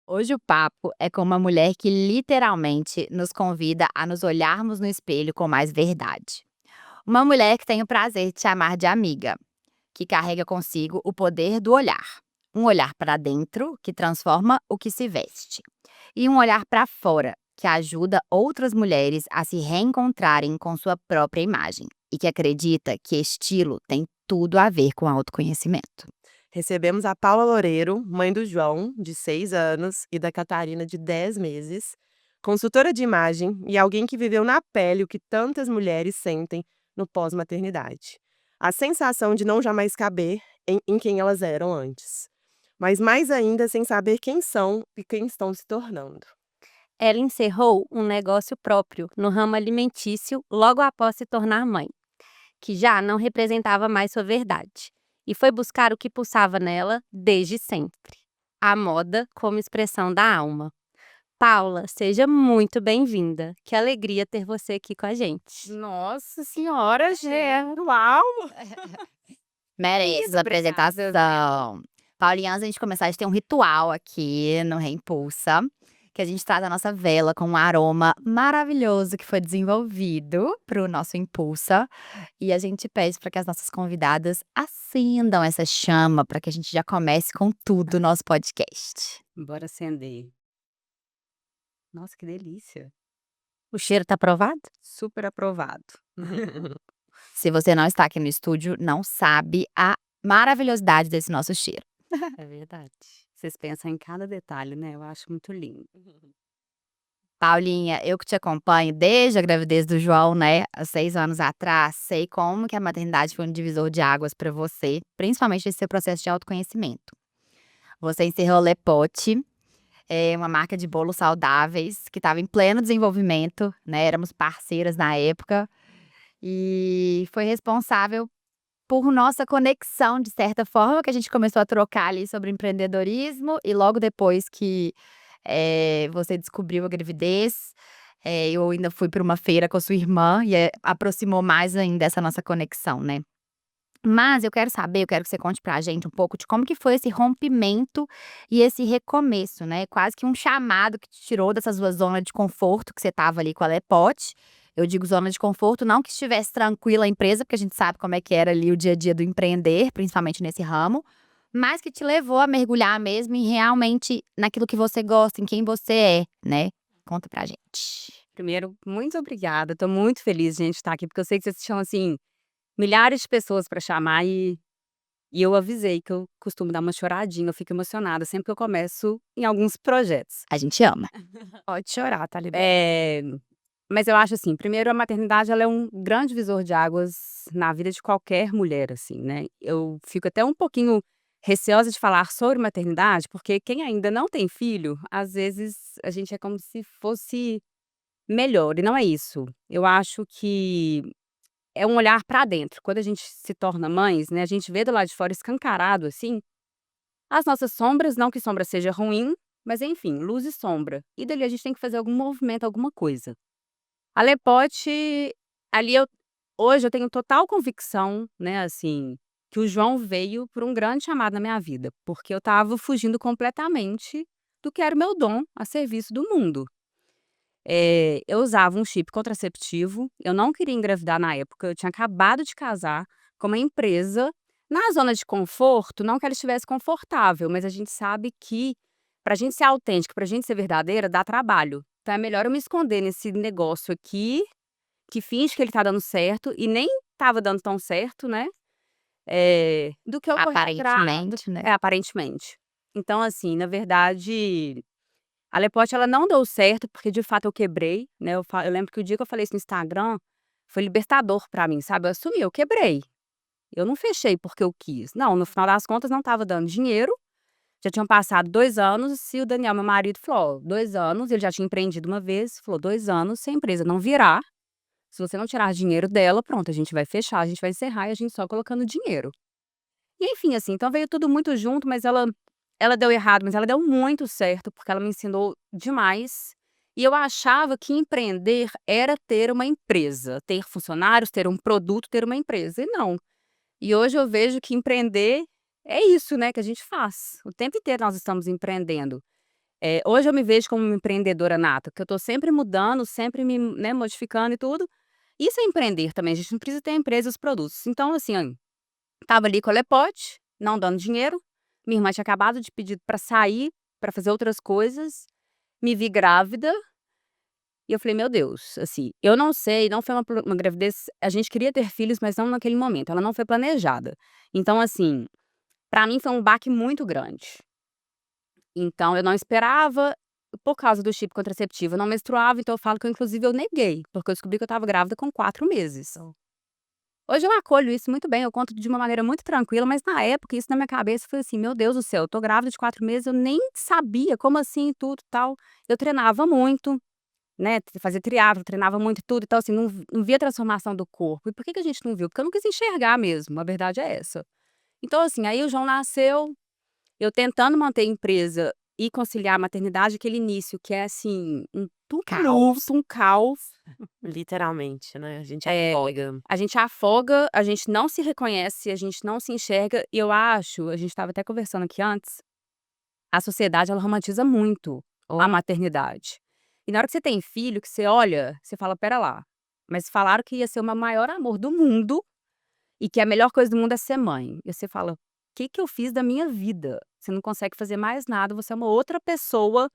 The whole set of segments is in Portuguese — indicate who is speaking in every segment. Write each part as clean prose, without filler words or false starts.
Speaker 1: Hoje o papo é com uma mulher que literalmente nos convida a nos olharmos no espelho com mais verdade. Uma mulher que tem o prazer de chamar de amiga, que carrega consigo o poder do olhar. Um olhar para dentro que transforma o que se veste. E um olhar para fora que ajuda outras mulheres a se reencontrarem com sua própria imagem. E que acredita que estilo tem tudo a ver com autoconhecimento.
Speaker 2: Recebemos a Paula Loureiro, mãe do João, de 6 anos, e da Catarina, de 10 meses, consultora de imagem e alguém que viveu na pele o que tantas mulheres sentem no pós-maternidade. A sensação de não jamais caber em quem elas eram antes. Mas mais ainda sem saber quem são e quem estão se tornando.
Speaker 3: Ela encerrou um negócio próprio no ramo alimentício logo após se tornar mãe, que já não representava mais sua verdade, e foi buscar o que pulsava nela desde sempre: a moda como expressão da alma. Paula, seja muito bem-vinda. Que alegria ter você aqui com a gente.
Speaker 1: Nossa senhora, Gê!
Speaker 2: Uau!
Speaker 1: Merece
Speaker 3: Isso,
Speaker 1: essa
Speaker 3: obrigada.
Speaker 1: apresentação. Paulinha, antes da gente começar, a gente tem um ritual aqui no Reimpulsa, que a gente traz a nossa vela com um aroma maravilhoso que foi desenvolvido para o nosso Impulsa. E a gente pede para que as nossas convidadas acendam essa chama para que a gente já comece com tudo no nosso podcast.
Speaker 3: Bora acender. Nossa, que delícia. O cheiro tá aprovado?
Speaker 2: Super aprovado.
Speaker 1: Se você não está aqui no estúdio, não sabe a maravilhosidade desse nosso cheiro.
Speaker 3: É verdade. Vocês pensam em cada detalhe, né? Eu acho muito lindo.
Speaker 1: Paulinha, eu que te acompanho desde a gravidez do João, né, há 6 anos atrás, sei como que a maternidade foi um divisor de águas para você, principalmente esse seu processo de autoconhecimento. Você encerrou Le Pote, uma marca de bolos saudáveis que estava em pleno desenvolvimento, né, éramos parceiras na época, e foi responsável por nossa conexão, de certa forma, que a gente começou a trocar ali sobre empreendedorismo e logo depois que, você descobriu a gravidez, eu ainda fui para uma feira com a sua irmã e, aproximou mais ainda essa nossa conexão, né. Mas eu quero saber, eu quero que você conte pra gente um pouco de como que foi esse rompimento e esse recomeço, né, quase que um chamado que te tirou dessa sua zona de conforto que você estava ali com a Lepote. Eu digo zona de conforto, não que estivesse tranquila a empresa, porque a gente sabe como é que era ali o dia a dia do empreender, principalmente nesse ramo, mas que te levou a mergulhar mesmo em realmente naquilo que você gosta, em quem você é, né. Conta pra gente.
Speaker 3: Primeiro, muito obrigada. Tô muito feliz de a gente estar aqui, porque eu sei que vocês tinham, assim, milhares de pessoas para chamar e eu avisei que eu costumo dar uma choradinha, eu fico emocionada sempre que eu começo em alguns projetos.
Speaker 1: A gente ama.
Speaker 2: Pode chorar, tá liberado.
Speaker 3: Mas eu acho assim, primeiro a maternidade ela é um grande divisor de águas na vida de qualquer mulher, assim, né. Eu fico até um pouquinho receosa de falar sobre maternidade, porque quem ainda não tem filho, às vezes a gente é como se fosse melhor, e não é isso. Eu acho que é um olhar para dentro. Quando a gente se torna mães, né, a gente vê do lado de fora escancarado, assim, as nossas sombras, não que sombra seja ruim, mas enfim, luz e sombra. E dali a gente tem que fazer algum movimento, alguma coisa. A Lepote, ali hoje eu tenho total convicção, né, assim, que o João veio por um grande chamado na minha vida, porque eu estava fugindo completamente do que era o meu dom a serviço do mundo. Eu usava um chip contraceptivo, eu não queria engravidar na época, eu tinha acabado de casar com uma empresa na zona de conforto, não que ela estivesse confortável, mas a gente sabe que pra gente ser autêntica, pra gente ser verdadeira, dá trabalho. Então é melhor eu me esconder nesse negócio aqui, que finge que ele tá dando certo e nem estava dando tão certo, né, do que eu correr atrás
Speaker 1: Aparentemente, né.
Speaker 3: aparentemente. Então assim, na verdade a Lepote ela não deu certo, porque de fato eu quebrei, né, eu lembro que o dia que eu falei isso no Instagram, foi libertador pra mim, sabe, eu assumi, eu quebrei. Eu não fechei porque eu quis. Não, no final das contas não estava dando dinheiro, já tinham passado 2 anos e o Daniel, meu marido, falou: "Ó, 2 anos", ele já tinha empreendido uma vez, falou: "2 anos, se a empresa não virar, se você não tirar dinheiro dela, pronto, a gente vai fechar, a gente vai encerrar e a gente só colocando dinheiro". E enfim, assim, então veio tudo muito junto, mas ela deu errado, mas ela deu muito certo, porque ela me ensinou demais. E eu achava que empreender era ter uma empresa, ter funcionários, ter um produto, ter uma empresa, e não. E hoje eu vejo que empreender é isso, né, que a gente faz. O tempo inteiro nós estamos empreendendo. Hoje eu me vejo como uma empreendedora nata, que eu tô sempre mudando, sempre me, né, modificando e tudo. Isso é empreender também, a gente não precisa ter a empresa e os produtos. Então, assim, ó, tava ali com a Lepote, não dando dinheiro, minha irmã tinha acabado de pedir pra sair, pra fazer outras coisas, me vi grávida, e eu falei: "Meu Deus", assim, eu não sei, não foi uma gravidez, a gente queria ter filhos, mas não naquele momento, ela não foi planejada. Então, assim, pra mim foi um baque muito grande. Então eu não esperava, por causa do chip contraceptivo, eu não menstruava, então eu falo que inclusive eu neguei, porque eu descobri que eu estava grávida com 4 meses. Hoje eu acolho isso muito bem, eu conto de uma maneira muito tranquila, mas na época isso na minha cabeça foi assim: "Meu Deus do céu, eu tô grávida de 4 meses", eu nem sabia como assim e tudo, tal. Eu treinava muito, né, fazia triatlo, treinava muito e tudo, então assim, não via transformação do corpo. E por que que a gente não viu? Porque eu não quis enxergar mesmo, a verdade é essa. Então assim, aí o João nasceu, eu tentando manter a empresa e conciliar a maternidade, aquele início que é assim, um
Speaker 1: Caos.
Speaker 3: tumulto, um caos.
Speaker 2: Literalmente, né, a gente
Speaker 3: É,
Speaker 2: afoga.
Speaker 3: a gente afoga, a gente não se reconhece, a gente não se enxerga, e eu acho, a gente estava até conversando aqui antes, a sociedade ela romantiza muito a
Speaker 2: Oh,
Speaker 3: maternidade. E na hora que você tem filho, que você olha, você fala: "Espera lá, mas falaram que ia ser o meu maior amor do mundo, e que a melhor coisa do mundo é ser mãe". E você fala: "Que eu fiz da minha vida?". Você não consegue fazer mais nada, você é uma outra pessoa,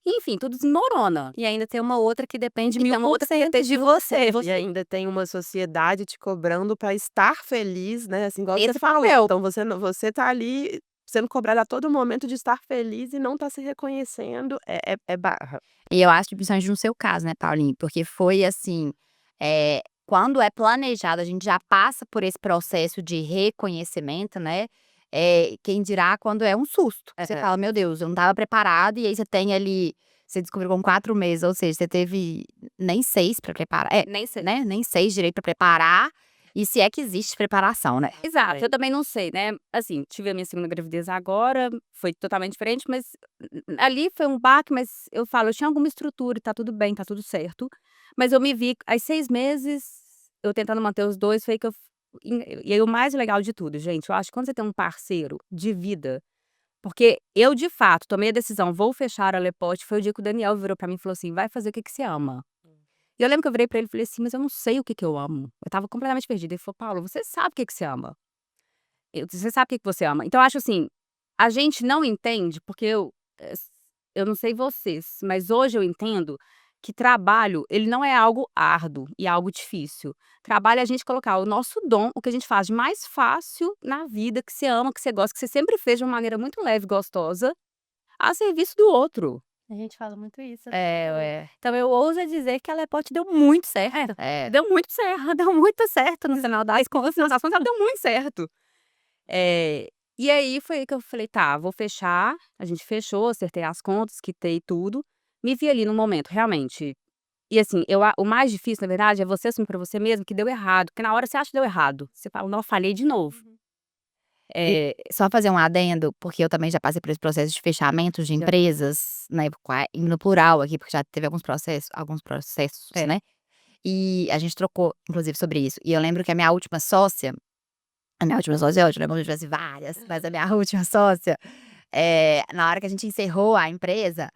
Speaker 3: enfim, tudo desmorona.
Speaker 1: E ainda tem uma outra que depende
Speaker 3: E tem uma outra que
Speaker 1: 1000%
Speaker 3: depende
Speaker 1: de você.
Speaker 2: e ainda tem uma sociedade te cobrando pra estar feliz, né, assim, igual você
Speaker 3: Esse
Speaker 2: falou,
Speaker 3: papel.
Speaker 2: então você tá ali sendo cobrada a todo momento de estar feliz e não tá se reconhecendo, é barra.
Speaker 1: E eu acho que principalmente no seu caso, né, Paulinho, porque foi assim, quando é planejado, a gente já passa por esse processo de reconhecimento, né, quem dirá quando é um susto. Você
Speaker 2: É.
Speaker 1: fala: "Meu Deus, eu não estava preparado", e aí você tem ali, você descobriu com 4 meses, ou seja, você teve nem 6 para preparar,
Speaker 3: Nem sei.
Speaker 1: né, nem 6 direito para preparar, e se é que existe preparação, né.
Speaker 3: Exato, eu também não sei, né, assim, tive a minha segunda gravidez agora, foi totalmente diferente, mas ali foi um baque, mas eu falo, eu tinha alguma estrutura e tá tudo bem, tá tudo certo, mas eu me vi aos 6 meses, eu tentando manter os 2, foi que eu e aí o mais legal de tudo, gente, eu acho que quando você tem um parceiro de vida, porque eu de fato tomei a decisão, vou fechar a Lepote, foi o dia que o Daniel virou pra mim e falou assim: "Vai fazer o que que você ama". E eu lembro que eu virei pra ele e falei assim: "Mas eu não sei o que que eu amo". Eu estava completamente perdida. Ele falou: "Paulo, você sabe o que que você ama. Você sabe o que que você ama". Então eu acho assim, a gente não entende, porque eu não sei vocês, mas hoje eu entendo que trabalho, ele não é algo árduo e algo difícil. Trabalho é a gente colocar o nosso dom, o que a gente faz de mais fácil na vida, que você ama, que você gosta, que você sempre fez de uma maneira muito leve e gostosa, a serviço do outro.
Speaker 4: A gente fala muito isso.
Speaker 1: É.
Speaker 4: Então eu ouso dizer que a Lepote deu muito certo.
Speaker 3: Deu muito certo,
Speaker 4: Deu muito certo no final das contas.
Speaker 3: no final das contas, ela deu muito certo. E aí foi aí que eu falei: "Tá, vou fechar", a gente fechou, acertei as contas, quitei tudo, me vi ali no momento, realmente. E assim, o mais difícil, na verdade, é você assumir pra você mesmo que deu errado, porque na hora você acha que deu errado, você fala: "Não, falhei de novo".
Speaker 1: E
Speaker 3: Eh
Speaker 1: só fazer um adendo, porque eu também já passei por esse processo de fechamento de
Speaker 2: Já.
Speaker 1: empresas, né, no plural aqui, porque já teve alguns processos,
Speaker 3: É.
Speaker 1: né, e a gente trocou inclusive sobre isso. E eu lembro que a minha última sócia é ótima, né, como se eu tivesse várias, mas a minha última sócia, na hora que a gente encerrou a empresa,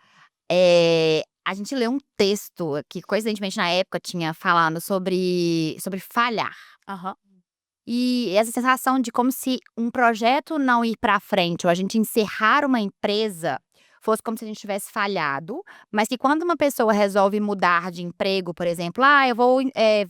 Speaker 1: a gente leu um texto que coincidentemente na época tinha falando sobre falhar.
Speaker 3: Aham.
Speaker 1: E essa sensação de como se um projeto não ir para frente ou a gente encerrar uma empresa, fosse como se a gente tivesse falhado, mas que quando uma pessoa resolve mudar de emprego, por exemplo: "Ah, eu vou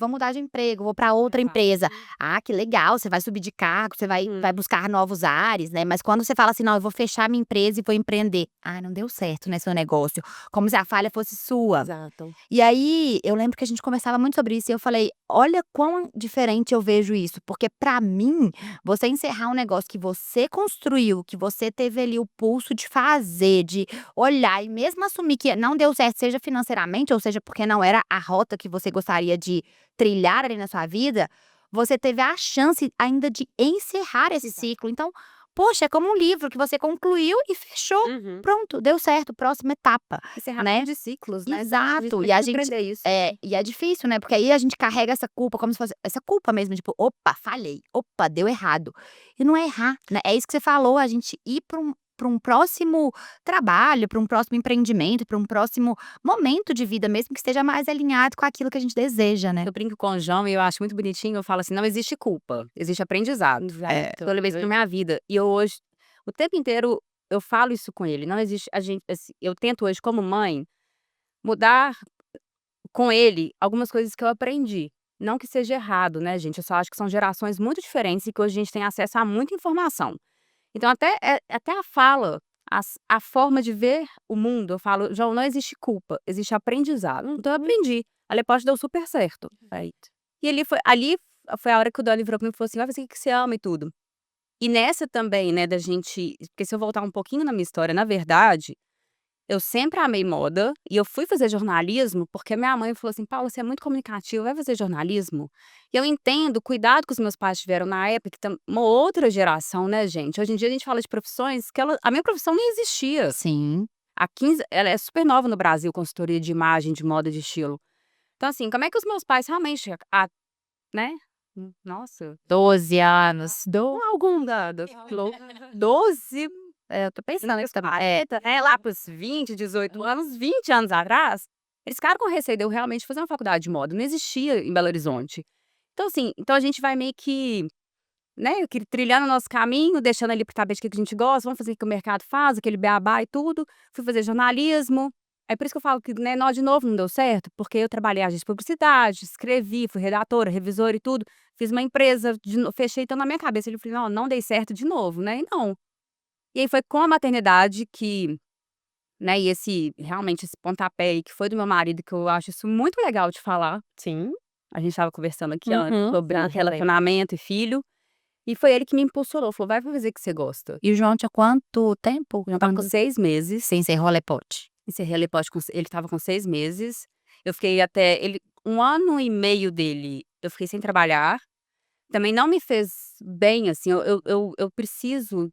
Speaker 1: mudar de emprego, vou para outra empresa". Ah, que legal, você vai subir de cargo, você vai buscar novos ares, né, mas quando você fala assim: "Não, eu vou fechar minha empresa e vou empreender". "Ah, não deu certo, né, seu negócio", como se a falha fosse sua.
Speaker 2: Exato.
Speaker 1: E aí, eu lembro que a gente conversava muito sobre isso e eu falei: "Olha quão diferente eu vejo isso", porque pra mim, você encerrar um negócio que você construiu, que você teve ali o pulso de fazer, de olhar e mesmo assumir que não deu certo, seja financeiramente ou seja porque não era a rota que você gostaria de trilhar ali na sua vida, você teve a chance ainda de encerrar esse ciclo. Então, poxa, é como um livro que você concluiu e fechou.
Speaker 2: Uhum.
Speaker 1: Pronto, deu certo, próxima etapa,
Speaker 3: Encerramento
Speaker 1: né.
Speaker 3: de ciclos, né.
Speaker 1: Exato, e
Speaker 3: Tem
Speaker 1: a
Speaker 3: que
Speaker 1: gente
Speaker 3: aprender isso.
Speaker 1: e é difícil, né, porque aí a gente carrega essa culpa como se fosse essa culpa mesmo, tipo: "Opa, falhei. Opa, deu errado". E não é errar, né, é isso que você falou, a gente ir para um próximo trabalho, para um próximo empreendimento, para um próximo momento de vida mesmo que esteja mais alinhado com aquilo que a gente deseja, né.
Speaker 3: Eu brinco com o João e eu acho muito bonitinho, eu falo assim: "Não existe culpa, existe aprendizado".
Speaker 2: Exato.
Speaker 3: Eu levei isso pra minha vida. E eu hoje, o tempo inteiro, eu falo isso com ele, não existe a gente assim, eu tento hoje como mãe, mudar com ele algumas coisas que eu aprendi. Não que seja errado, né, gente, eu só acho que são gerações muito diferentes e que hoje a gente tem acesso a muita informação. Então até a fala, a forma de ver o mundo, eu falo: "João, não existe culpa, existe aprendizado". Então eu aprendi. A Alepote deu super certo.
Speaker 2: Perfeito.
Speaker 3: E ali foi a hora que o Dolly virou pra mim e falou assim: "Vai fazer o que você ama e tudo". E nessa também, né, da gente porque se eu voltar um pouquinho na minha história, na verdade, eu sempre amei moda e eu fui fazer jornalismo porque minha mãe falou assim: "Paula, você é muito comunicativa, vai fazer jornalismo". E eu entendo o cuidado que os meus pais tiveram na época, que uma outra geração, né, gente. Hoje em dia a gente fala de profissões que a minha profissão nem existia.
Speaker 1: Sim.
Speaker 3: Há 15 ela é super nova no Brasil, consultoria de imagem, de moda, de estilo. Então assim, como é que os meus pais realmente, né, nossa,
Speaker 1: 12 anos,
Speaker 2: Com algum dado.
Speaker 3: 12,
Speaker 1: eu tô pensando
Speaker 3: anos
Speaker 1: nisso também.
Speaker 3: 40, né, lá para os 20, 18 anos, 20 anos atrás, eles ficaram com receio de eu realmente fazer uma faculdade de moda, não existia em Belo Horizonte. Então assim, então a gente vai meio que, né, trilhando o nosso caminho, deixando ali pro tapete o que que a gente gosta, vamos fazer o que o mercado faz, aquele beabá e tudo. Fui fazer jornalismo, é por isso que eu falo que, né, nó de novo não deu certo, porque eu trabalhei em agência de publicidade, escrevi, fui redatora, revisora e tudo, fiz uma empresa, fechei, então na minha cabeça, ele falei: "Não, não dei certo de novo", né, e não. E aí foi com a maternidade que, né, e realmente esse pontapé aí que foi do meu marido, que eu acho isso muito legal de falar,
Speaker 2: Sim.
Speaker 3: a gente estava conversando aqui antes
Speaker 1: Uhum.
Speaker 3: sobre
Speaker 2: Exatamente.
Speaker 3: relacionamento e filho, e foi ele que me impulsionou, falou: "Vai fazer o que você gosta".
Speaker 1: E o João tinha quanto tempo?
Speaker 3: Eu estava com 6 meses,
Speaker 1: Você encerrou a Alepote?
Speaker 3: encerrei a Alepote ele estava com 6 meses, eu fiquei até ele 1 ano e meio dele, eu fiquei sem trabalhar, também não me fez bem, assim, eu preciso,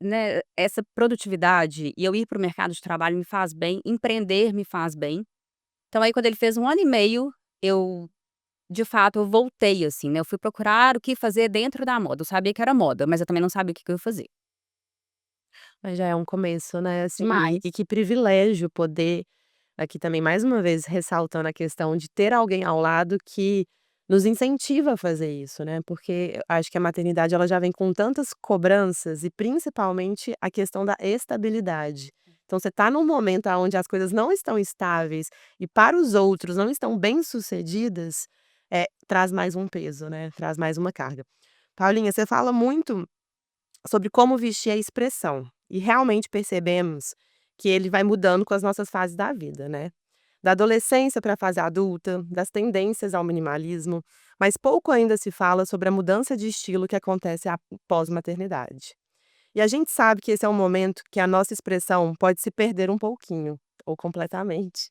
Speaker 3: né, essa produtividade e eu ir para o mercado de trabalho me faz bem, empreender me faz bem. Então aí quando ele fez 1 ano e meio, eu de fato, eu voltei, assim, né, eu fui procurar o que fazer dentro da moda. Eu sabia que era moda, mas eu também não sabia o que que eu ia fazer.
Speaker 2: Mas já é um começo, né, assim,
Speaker 3: Demais.
Speaker 2: e que privilégio poder, aqui também mais uma vez ressaltando a questão de ter alguém ao lado que nos incentiva a fazer isso, né, porque eu acho que a maternidade ela já vem com tantas cobranças e principalmente a questão da estabilidade. Então você tá num momento aonde as coisas não estão estáveis e para os outros não estão bem-sucedidas, traz mais um peso, né, traz mais uma carga. Paulinha, você fala muito sobre como vestir a expressão, e realmente percebemos que ele vai mudando com as nossas fases da vida, né. Da adolescência para a fase adulta, das tendências ao minimalismo, mas pouco ainda se fala sobre a mudança de estilo que acontece após maternidade. E a gente sabe que esse é um momento que a nossa expressão pode se perder um pouquinho, ou completamente.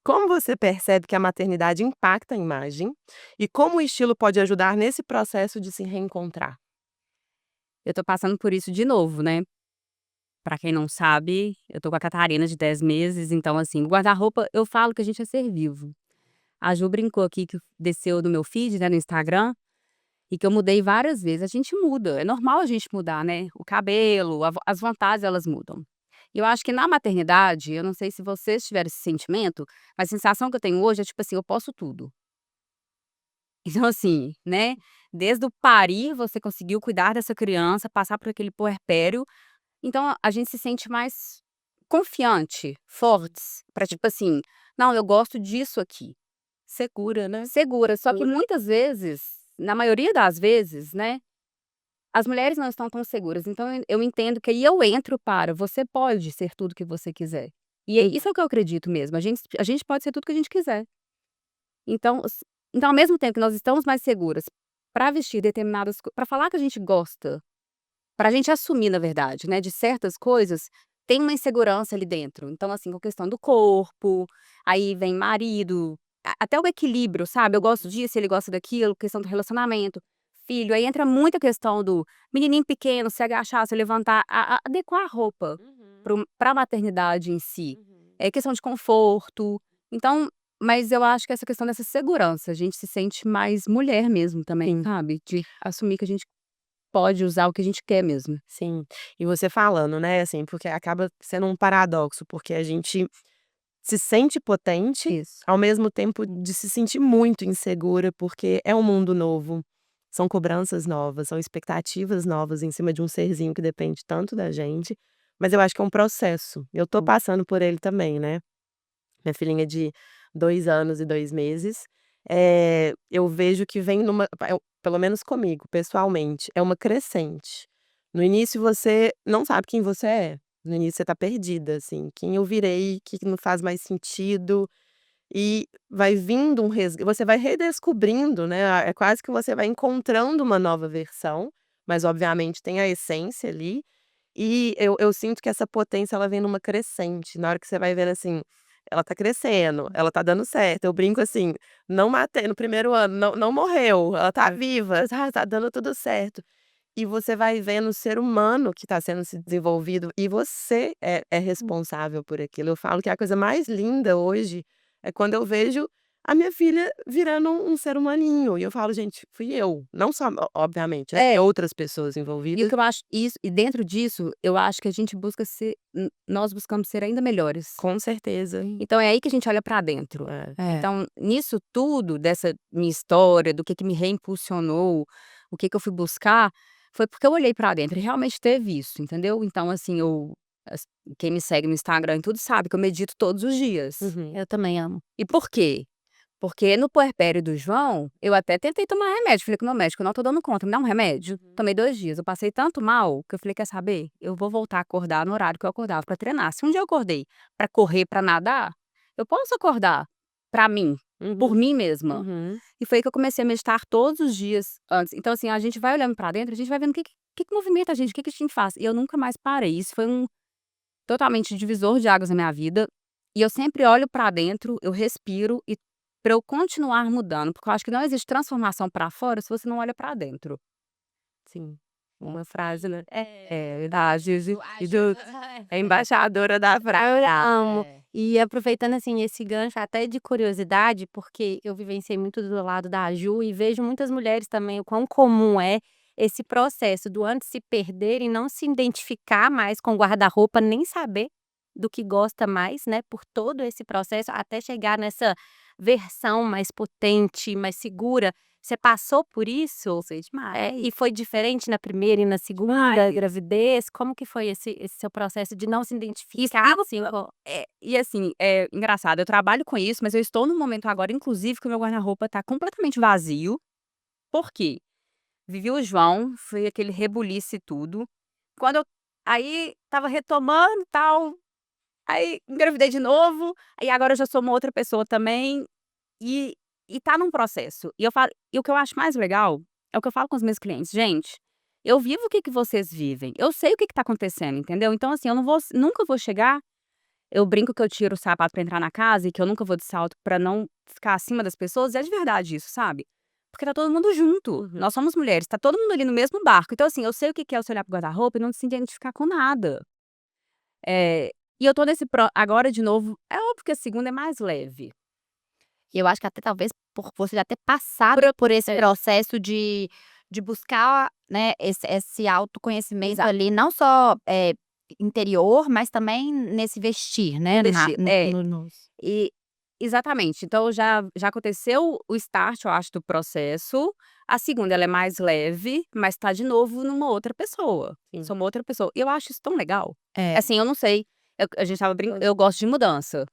Speaker 2: Como você percebe que a maternidade impacta a imagem, e como o estilo pode ajudar nesse processo de se reencontrar?
Speaker 3: Eu tô passando por isso de novo, né. Pra quem não sabe, eu tô com a Catarina de 10 meses, então, assim, o guarda-roupa eu falo que a gente é ser vivo. A Ju brincou aqui que desceu do meu feed, né, no Instagram, e que eu mudei várias vezes. A gente muda, é normal a gente mudar, né. O cabelo, as vontades, elas mudam. E eu acho que na maternidade, eu não sei se vocês tiveram esse sentimento, mas a sensação que eu tenho hoje é tipo assim: "Eu posso tudo". Então assim, né, desde o parir, você conseguiu cuidar dessa criança, passar por aquele puerpério, então a gente se sente mais confiante, fortes, pra tipo assim: "Não, eu gosto disso aqui",
Speaker 2: Segura, né?
Speaker 3: segura. Só que muitas vezes, na maioria das vezes, né, as mulheres não estão tão seguras, então eu entendo que aí eu entro para: "Você pode ser tudo que você quiser". E isso é o que eu acredito mesmo, a gente pode ser tudo que a gente quiser. Então então ao mesmo tempo que nós estamos mais seguras para vestir determinadas para falar que a gente gosta, pra gente assumir, na verdade, né, de certas coisas, tem uma insegurança ali dentro. Então, assim, com a questão do corpo, aí vem marido, até o equilíbrio, sabe, eu gosto disso, ele gosta daquilo, questão do relacionamento, filho, aí entra muita questão do menininho pequeno, se agachar, se levantar, adequar a roupa para a maternidade em si. É questão de conforto, então mas eu acho que essa questão dessa segurança, a gente se sente mais mulher mesmo também,
Speaker 2: Sim.
Speaker 3: sabe, de assumir que a gente pode usar o que a gente quer mesmo.
Speaker 2: Sim. E você falando, né, assim, porque acaba sendo um paradoxo, porque a gente se sente potente,
Speaker 3: Isso.
Speaker 2: ao mesmo tempo de se sentir muito insegura, porque é um mundo novo, são cobranças novas, são expectativas novas em cima de um serzinho que depende tanto da gente, mas eu acho que é um processo. Eu tô passando por ele também, né. Minha filhinha de 2 anos e 2 meses, eu vejo que vem pelo menos comigo, pessoalmente, é uma crescente. No início você não sabe quem você é, no início você tá perdida, assim, quem eu virei, que não faz mais sentido, e vai vindo você vai redescobrindo, né, é quase que você vai encontrando uma nova versão, mas obviamente tem a essência ali, e eu sinto que essa potência ela vem numa crescente, na hora que você vai vendo assim, ela tá crescendo, ela tá dando certo, eu brinco assim, não matei no primeiro ano, não morreu, ela tá viva, tá dando tudo certo. E você vai vendo o ser humano que tá sendo se desenvolvido e você é responsável por aquilo. Eu falo que a coisa mais linda hoje é quando eu vejo a minha filha virando um ser humaninho, e eu falo: "Gente, fui eu", não só obviamente, né, tem
Speaker 3: É.
Speaker 2: outras pessoas
Speaker 3: E o
Speaker 2: envolvidas.
Speaker 3: que eu acho isso e dentro disso, eu acho que a gente busca ser nós buscamos ser ainda melhores.
Speaker 2: Com certeza.
Speaker 3: Então é aí que a gente olha pra dentro.
Speaker 2: É.
Speaker 3: Então, nisso tudo, dessa minha história, do que me reimpulsionou, o que eu fui buscar, foi porque eu olhei pra dentro e realmente teve isso, entendeu? Então, assim, as quem me segue no Instagram e tudo sabe que eu medito todos os dias.
Speaker 2: Uhum.
Speaker 4: Eu também amo.
Speaker 3: E por quê? Porque no puerpério do João, eu até tentei tomar remédio, falei com o meu médico: "Eu não tô dando conta, me dá um remédio". Tomei 2 dias, eu passei tanto mal, que eu falei: "Quer saber? Eu vou voltar a acordar no horário que eu acordava pra treinar". Se um dia eu acordei pra correr, pra nadar, eu posso acordar pra mim, por
Speaker 2: Uhum.
Speaker 3: mim mesma.
Speaker 2: Uhum.
Speaker 3: E foi aí que eu comecei a meditar todos os dias antes. Então, assim, a gente vai olhando pra dentro, a gente vai vendo o que movimenta a gente, o que a gente faz. E eu nunca mais parei. Isso foi um totalmente divisor de águas na minha vida. E eu sempre olho pra dentro, eu respiro e pra eu continuar mudando, porque eu acho que não existe transformação pra fora se você não olha pra dentro.
Speaker 2: Sim. Uma frase, né.
Speaker 4: É.
Speaker 2: Verdade.
Speaker 1: Eu
Speaker 2: E
Speaker 1: acho
Speaker 2: do É embaixadora da frase.
Speaker 4: Eu amo.
Speaker 1: é.
Speaker 4: E aproveitando, assim, esse gancho até de curiosidade, porque eu vivenciei muito do lado da Ju e vejo muitas mulheres também o quão comum é esse processo do antes se perder e não se identificar mais com o guarda-roupa, nem saber do que gosta mais, né, por todo esse processo, até chegar nessa versão mais potente, mais segura. Você passou por isso?
Speaker 3: Sei demais.
Speaker 4: E foi diferente na primeira e na segunda gravidez? Como que foi esse seu processo de não se identificar, assim,
Speaker 3: E assim, é engraçado, eu trabalho com isso, mas eu estou num momento agora, inclusive, que o meu guarda-roupa tá completamente vazio. Por quê? Vivi o João, foi aquele rebuliço e tudo. Quando eu aí estava retomando e tal, aí engravidei de novo, aí agora eu já sou uma outra pessoa também, e tá num processo. E o que eu acho mais legal, é o que eu falo com os meus clientes: "Gente, eu vivo o que vocês vivem, eu sei o que tá acontecendo, entendeu? Então assim, eu não vou nunca vou chegar". Eu brinco que eu tiro o sapato pra entrar na casa e que eu nunca vou de salto pra não ficar acima das pessoas, e é de verdade isso, sabe. Porque tá todo mundo junto,
Speaker 2: Uhum.
Speaker 3: nós somos mulheres, tá todo mundo ali no mesmo barco, então assim, eu sei o que é você olhar pro guarda-roupa e não se identificar com nada. E eu tô nesse agora de novo, é óbvio que a segunda é mais leve.
Speaker 1: E eu acho que até talvez por você já ter passado por esse processo de buscar, né, esse autoconhecimento
Speaker 3: Exato.
Speaker 1: ali, não só, interior, mas também nesse vestir, né, na
Speaker 3: Vestir,
Speaker 1: no nos
Speaker 3: E exatamente, então já aconteceu o start, eu acho, do processo. A segunda ela é mais leve, mas tá de novo numa outra pessoa.
Speaker 2: Sim.
Speaker 3: Sou uma outra pessoa. E eu acho isso tão legal.
Speaker 1: É.
Speaker 3: Assim, eu não sei, a gente estava eu gosto de mudança.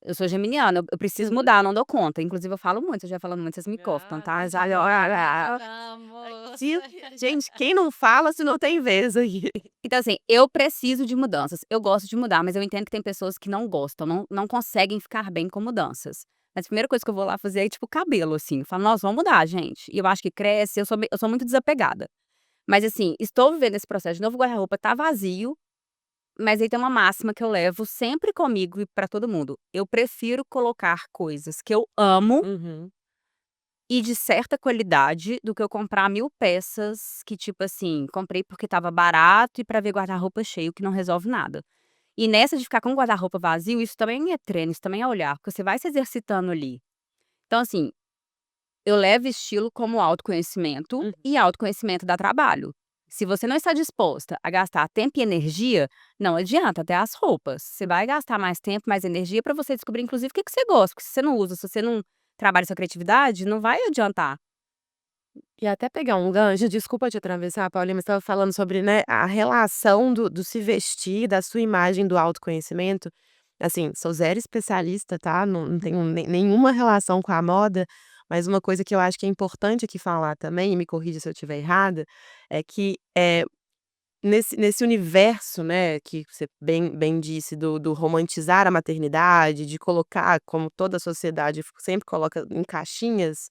Speaker 3: Eu sou geminiana, eu preciso mudar, eu não dou conta. Inclusive eu falo muito, eu já falando muito, vocês me cortam, tá? Já
Speaker 2: Sim, gente, quem não fala se não tem vez aqui.
Speaker 3: Então, assim, eu preciso de mudanças. Eu gosto de mudar, mas eu entendo que tem pessoas que não gostam, não conseguem ficar bem com mudanças. Mas a primeira coisa que eu vou lá fazer é, tipo, cabelo, assim. Eu falo: "Nós vamos mudar, gente". E eu acho que cresce, eu sou muito desapegada. Mas, assim, estou vivendo esse processo de novo, o guarda-roupa tá vazio, mas aí tem uma máxima que eu levo sempre comigo e pra todo mundo. Eu prefiro colocar coisas que eu amo
Speaker 2: Uhum.
Speaker 3: e de certa qualidade, do que eu comprar 1000 peças que, tipo assim, comprei porque estava barato e pra ver guarda-roupa cheio, que não resolve nada. E nessa de ficar com o guarda-roupa vazio, isso também é treino, isso também é olhar, porque você vai se exercitando ali. Então, assim, eu levo estilo como autoconhecimento,
Speaker 2: Uhum.
Speaker 3: e autoconhecimento dá trabalho. Se você não está disposta a gastar tempo e energia, não adianta, até as roupas. Você vai gastar mais tempo, mais energia para você descobrir, inclusive, o que que você gosta. Porque se você não usa, se você não trabalha sua criatividade, não vai adiantar.
Speaker 2: E até pegar um gancho, desculpa te atravessar, Paulinha, mas estava falando sobre, né, a relação do se vestir, da sua imagem, do autoconhecimento. Assim, sou zero especialista, tá? Não tenho nenhuma relação com a moda, mas uma coisa que eu acho que é importante aqui falar também, e me corrija se eu estiver errada, é que nesse universo, né, que você bem disse, do romantizar a maternidade, de colocar, como toda a sociedade sempre coloca em caixinhas,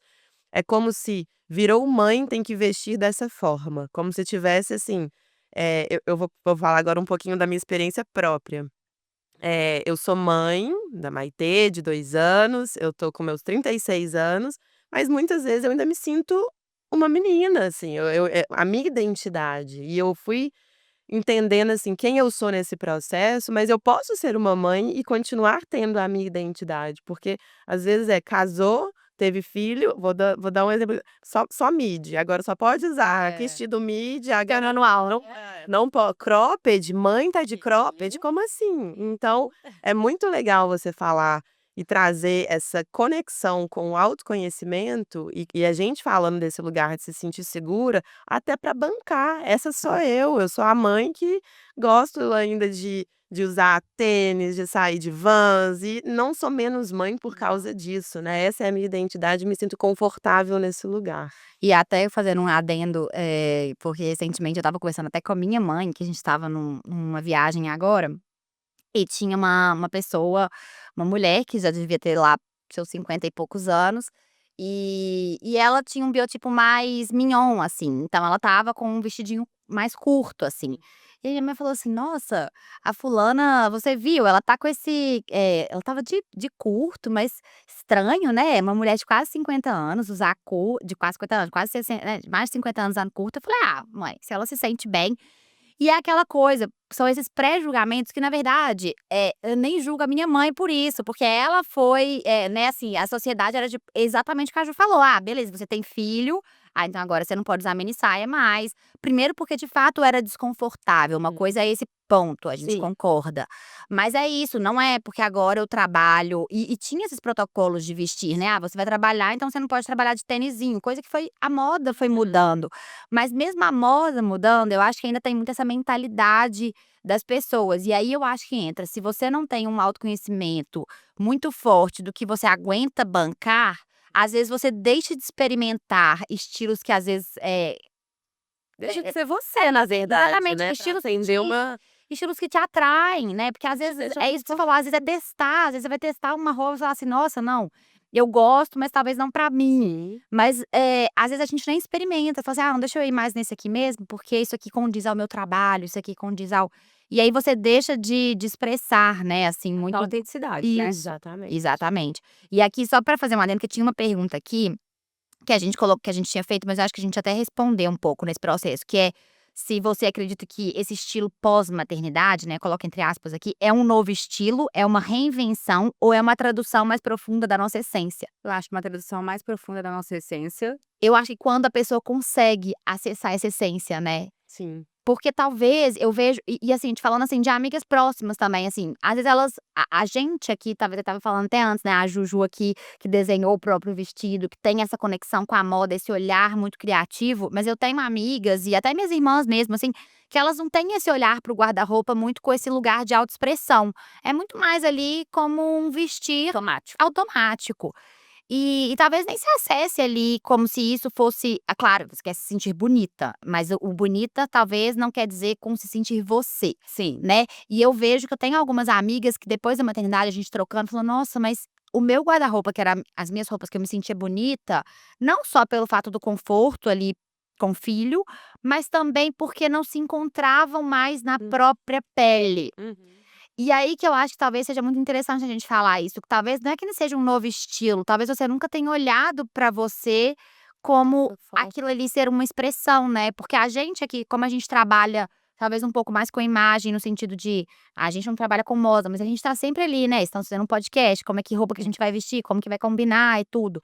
Speaker 2: é como se virou mãe, tem que vestir dessa forma, como se tivesse assim, eu vou falar agora um pouquinho da minha experiência própria. Eu sou mãe da Maitê, de 2 anos, eu tô com meus 36 anos, mas muitas vezes eu ainda me sinto uma menina, assim, a minha identidade, e eu fui entendendo, assim, quem eu sou nesse processo, mas eu posso ser uma mãe e continuar tendo a minha identidade, porque às vezes casou, teve filho, vou dar um exemplo, só midi, agora só pode usar
Speaker 1: É.
Speaker 2: vestido midi,
Speaker 1: Fica no anual, não
Speaker 2: não po cropped, mãe tá de cropped, como assim? Então, é muito legal você falar e trazer essa conexão com o autoconhecimento e a gente falando desse lugar de se sentir segura, até para bancar, essa sou eu sou a mãe que gosto ainda de usar tênis, de sair de Vans e não sou menos mãe por causa disso, né, essa é a minha identidade, me sinto confortável nesse lugar.
Speaker 1: E até fazendo um adendo, porque recentemente eu estava conversando até com a minha mãe, que a gente estava numa viagem agora, e tinha uma pessoa, uma mulher que já devia ter lá seus 50 e poucos anos, e ela tinha um biotipo mais mignon, assim, então ela estava com um vestidinho mais curto, assim. E aí minha mãe falou assim: "Nossa, a fulana, você viu, ela tá com esse", ela estava de curto, mas estranho, né, uma mulher de quase 50 anos usar de quase 50 anos, quase 60, né, mais de 50 anos usando curto. Eu falei: "Ah, mãe, se ela se sente bem". E é aquela coisa, são esses pré-julgamentos que na verdade, eu nem julgo a minha mãe por isso, porque ela foi, né, assim, a sociedade era de exatamente o que a Ju falou: "Ah, beleza, você tem filho, então agora você não pode usar mini saia mais". Primeiro porque de fato era desconfortável, uma coisa é esse ponto, a gente
Speaker 2: Sim.
Speaker 1: concorda. Mas é isso, não é porque agora eu trabalho e tinha esses protocolos de vestir, né, "Ah, você vai trabalhar, então você não pode trabalhar de tênisinho", coisa que foi a moda foi mudando. Mas mesmo a moda mudando, eu acho que ainda tem muito essa mentalidade das pessoas. E aí eu acho que entra, se você não tem um autoconhecimento muito forte do que você aguenta bancar, às vezes você deixa de experimentar estilos que às vezes,
Speaker 2: Deixa de ser você, na verdade,
Speaker 1: exatamente,
Speaker 2: né, pra atender uma
Speaker 1: estilos que te atraem, né, porque às vezes
Speaker 2: Deixa
Speaker 1: é isso que você falou, às vezes é testar, às vezes você vai testar uma roupa e falar assim: "Nossa, não, eu gosto, mas talvez não pra mim".
Speaker 2: Sim.
Speaker 1: Mas, às vezes a gente nem experimenta, fala assim: "Ah, não, deixa eu ir mais nesse aqui mesmo, porque isso aqui condiz ao meu trabalho, isso aqui condiz ao", e aí você deixa de expressar, né, assim, muito
Speaker 3: Da autenticidade, né.
Speaker 1: isso,
Speaker 2: Exatamente.
Speaker 1: exatamente. E aqui só pra fazer um adendo, que tinha uma pergunta aqui que a gente colocou, que a gente tinha feito, mas eu acho que a gente até respondeu um pouco nesse processo, que é se você acredita que esse estilo pós-maternidade, né, coloca entre aspas aqui, é um novo estilo, é uma reinvenção ou é uma tradução mais profunda da nossa essência?
Speaker 3: Eu acho uma tradução mais profunda da nossa essência.
Speaker 1: Eu acho que quando a pessoa consegue acessar essa essência, né,
Speaker 2: Sim.
Speaker 1: porque talvez eu vejo assim, te falando, assim, de amigas próximas também, assim, às vezes elas a gente aqui estava falando até antes, né, a Juju aqui, que desenhou o próprio vestido, que tem essa conexão com a moda, esse olhar muito criativo, mas eu tenho amigas e até minhas irmãs mesmo, assim, que elas não têm esse olhar para o guarda-roupa muito com esse lugar de autoexpressão. É muito mais ali como um vestir
Speaker 3: Automático.
Speaker 1: automático. E talvez nem se acesse ali como se isso fosse, claro, você quer se sentir bonita, mas o bonita talvez não quer dizer como se sentir você,
Speaker 3: Sim.
Speaker 1: né. E eu vejo que eu tenho algumas amigas que depois da maternidade a gente trocando, falou: "Nossa, mas o meu guarda-roupa, que era as minhas roupas que eu me sentia bonita, não só pelo fato do conforto ali com o filho, mas também porque não se encontravam mais na própria pele".
Speaker 2: Uhum.
Speaker 1: E aí que eu acho que talvez seja muito interessante a gente falar isso, que talvez não é que não seja um novo estilo, talvez você nunca tenha olhado pra você como aquilo ali ser uma expressão, né, porque a gente aqui, como a gente trabalha talvez um pouco mais com imagem, no sentido de a gente não trabalha com moda, mas a gente tá sempre ali, né, estamos fazendo um podcast, como é que roupa que a gente vai vestir, como que vai combinar e tudo.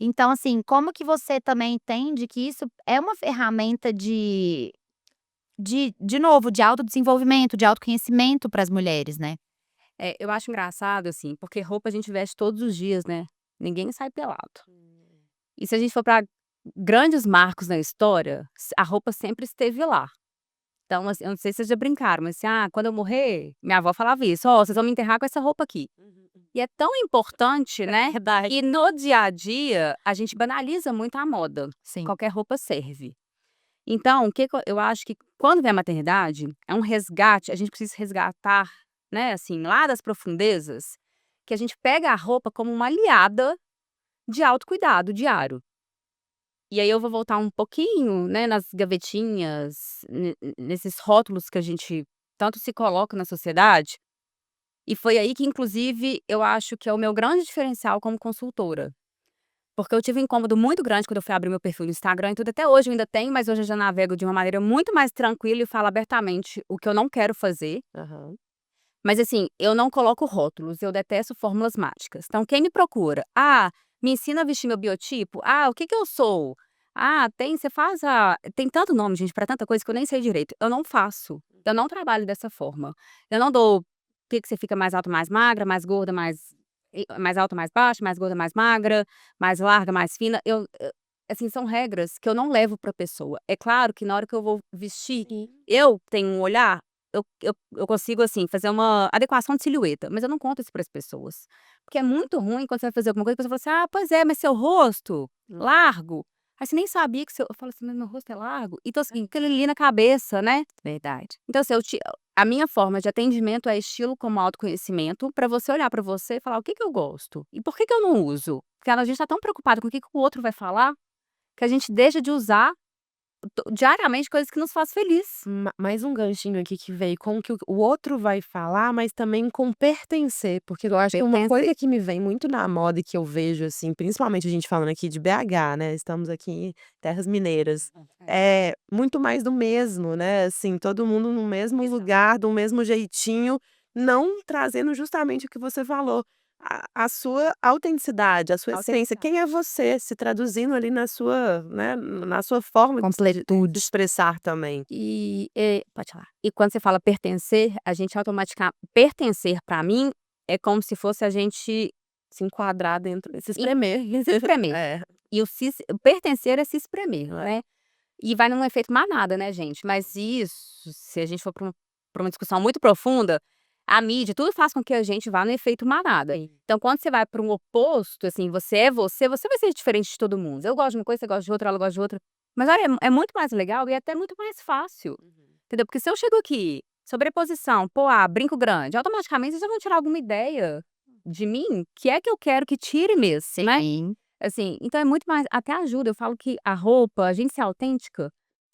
Speaker 1: Então assim, como que você também entende que isso é uma ferramenta de de novo, de autodesenvolvimento, de autoconhecimento para as mulheres, né.
Speaker 3: Eu acho engraçado, assim, porque roupa a gente veste todos os dias, né, ninguém sai pelado. E se a gente for para grandes marcos na história, a roupa sempre esteve lá. Então, assim, eu não sei se vocês já brincaram, mas assim: "Ah, quando eu morrer", minha avó falava isso: "Ó, vocês vão me enterrar com essa roupa aqui". E é tão importante, né,
Speaker 4: Verdade.
Speaker 3: e no dia a dia a gente banaliza muito a moda,
Speaker 1: Sim.
Speaker 3: qualquer roupa serve. Então, o que que eu acho que quando vem a maternidade, é um resgate, a gente precisa resgatar, né, assim, lá das profundezas, que a gente pega a roupa como uma aliada de autocuidado diário. E aí eu vou voltar um pouquinho, né, nas gavetinhas, nesses rótulos que a gente tanto se coloca na sociedade, e foi aí que inclusive eu acho que é o meu grande diferencial como consultora. Porque eu tive um incômodo muito grande quando eu fui abrir meu perfil no Instagram e tudo, até hoje eu ainda tenho, mas hoje eu já navego de uma maneira muito mais tranquila e falo abertamente o que eu não quero fazer.
Speaker 2: Aham.
Speaker 3: Mas assim, eu não coloco rótulos, eu detesto fórmulas mágicas. Então quem me procura: "Ah, me ensina a vestir meu biotipo. Ah, o que que eu sou? Ah, você faz a", tem tanto nome, gente, pra tanta coisa que eu nem sei direito. Eu não faço, eu não trabalho dessa forma. Eu não dou o que você fica mais alta, mais magra, mais gorda, mais alta, mais baixa, mais gorda, mais magra, mais larga, mais fina. Assim, são regras que eu não levo pra pessoa. É claro que na hora que eu vou vestir, eu tenho um olhar, eu consigo, assim, fazer uma adequação de silhueta, mas eu não conto isso para as pessoas. Porque é muito ruim quando você vai fazer alguma coisa, a pessoa fala assim: "Ah, pois é, mas seu rosto largo". Aí você nem sabia que seu eu falo assim: "Mas meu rosto é largo?". Então, assim, aquilo ali na cabeça, né.
Speaker 1: Verdade.
Speaker 3: Então, assim, a minha forma de atendimento é estilo como autoconhecimento, pra você olhar pra você e falar: "O que que eu gosto? E por que que eu não uso?". Porque a gente tá tão preocupado com o que que o outro vai falar, que a gente deixa de usar diariamente coisas que nos faz feliz.
Speaker 2: Mais um ganchinho aqui que veio com o que o outro vai falar, mas também com pertencer, porque eu acho que uma
Speaker 3: Pertence.
Speaker 2: coisa que me vem muito na moda e que eu vejo, assim, principalmente a gente falando aqui de BH, né, estamos aqui em terras mineiras, é muito mais do mesmo, né, assim, todo mundo no mesmo
Speaker 3: Exato.
Speaker 2: lugar, do mesmo jeitinho, não trazendo justamente o que você falou, a sua autenticidade, a sua essência, quem é você, se traduzindo ali na sua, né, na sua forma de expressar também.
Speaker 3: Pode falar. E quando você fala pertencer, a gente pertencer pra mim é como se fosse a gente
Speaker 2: Se enquadrar dentro se
Speaker 3: e
Speaker 2: espremer.
Speaker 3: se espremer.
Speaker 2: É.
Speaker 3: E o pertencer é se espremer,
Speaker 2: É.
Speaker 3: né. E vai num efeito manada, né, gente. Mas isso, se a gente for pra uma discussão muito profunda, a mídia, tudo faz com que a gente vá no efeito manada.
Speaker 2: Sim.
Speaker 3: Então quando você vai pra um oposto, assim, você é você, você vai ser diferente de todo mundo. Eu gosto de uma coisa, você gosta de outra, ela gosta de outra. Mas olha, é muito mais legal e é até muito mais fácil, entendeu. Porque se eu chego aqui, sobreposição, poá, brinco grande, automaticamente vocês já vão tirar alguma ideia de mim, que é que eu quero que tire mesmo, né.
Speaker 1: Sim.
Speaker 3: Assim, então é muito mais, até ajuda, eu falo que a roupa, a gente ser autêntica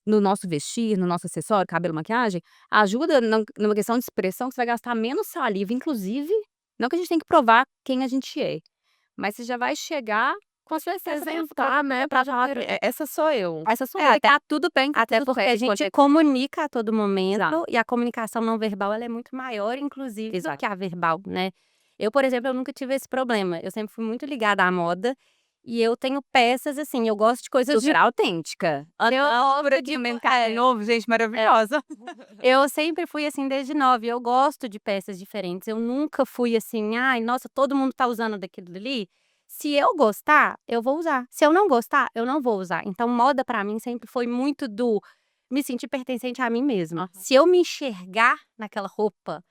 Speaker 3: no nosso vestir, no nosso acessório, cabelo, maquiagem, ajuda numa questão de expressão que você vai gastar menos saliva, inclusive, não que a gente tem que provar quem a gente é, mas você já vai chegar com a sua essência
Speaker 2: Apresentar, né, pra falar que essa sou eu.
Speaker 3: essa sua
Speaker 4: É,
Speaker 3: tá tudo bem, tá
Speaker 4: até
Speaker 3: tudo
Speaker 4: porque a
Speaker 3: certo,
Speaker 4: gente
Speaker 3: pode
Speaker 4: comunica a todo momento
Speaker 3: exato,
Speaker 4: e a comunicação não verbal ela é muito maior, inclusive, do
Speaker 3: exato.
Speaker 4: que a verbal, né. Eu, por exemplo, eu nunca tive esse problema, eu sempre fui muito ligada à moda e eu tenho peças, assim, eu gosto de coisas de
Speaker 3: Super autêntica.
Speaker 4: eu
Speaker 3: Obra de
Speaker 4: tipo,
Speaker 3: mercado novo, gente, maravilhosa.
Speaker 4: eu sempre fui assim desde nova e eu gosto de peças diferentes, eu nunca fui assim: "Ai, nossa, todo mundo tá usando daquilo ali, se eu gostar, eu vou usar, se eu não gostar, eu não vou usar". Então moda pra mim sempre foi muito do me sentir pertencente a mim mesma.
Speaker 3: Aham.
Speaker 4: Se eu me enxergar naquela roupa,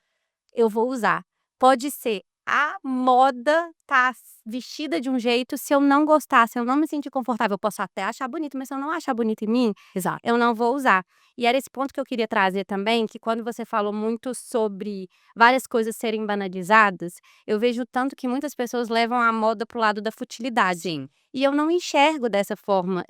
Speaker 4: eu vou usar. Pode ser a moda tá vestida de um jeito, se eu não gostar, se eu não me sentir confortável, eu posso até achar bonito, mas se eu não achar bonito em mim,
Speaker 3: Exato.
Speaker 4: eu não vou usar. E era esse ponto que eu queria trazer também, que quando você falou muito sobre várias coisas serem banalizadas, eu vejo tanto que muitas pessoas levam a moda para o lado da futilidade.
Speaker 3: Sim.
Speaker 4: E eu não enxergo dessa forma.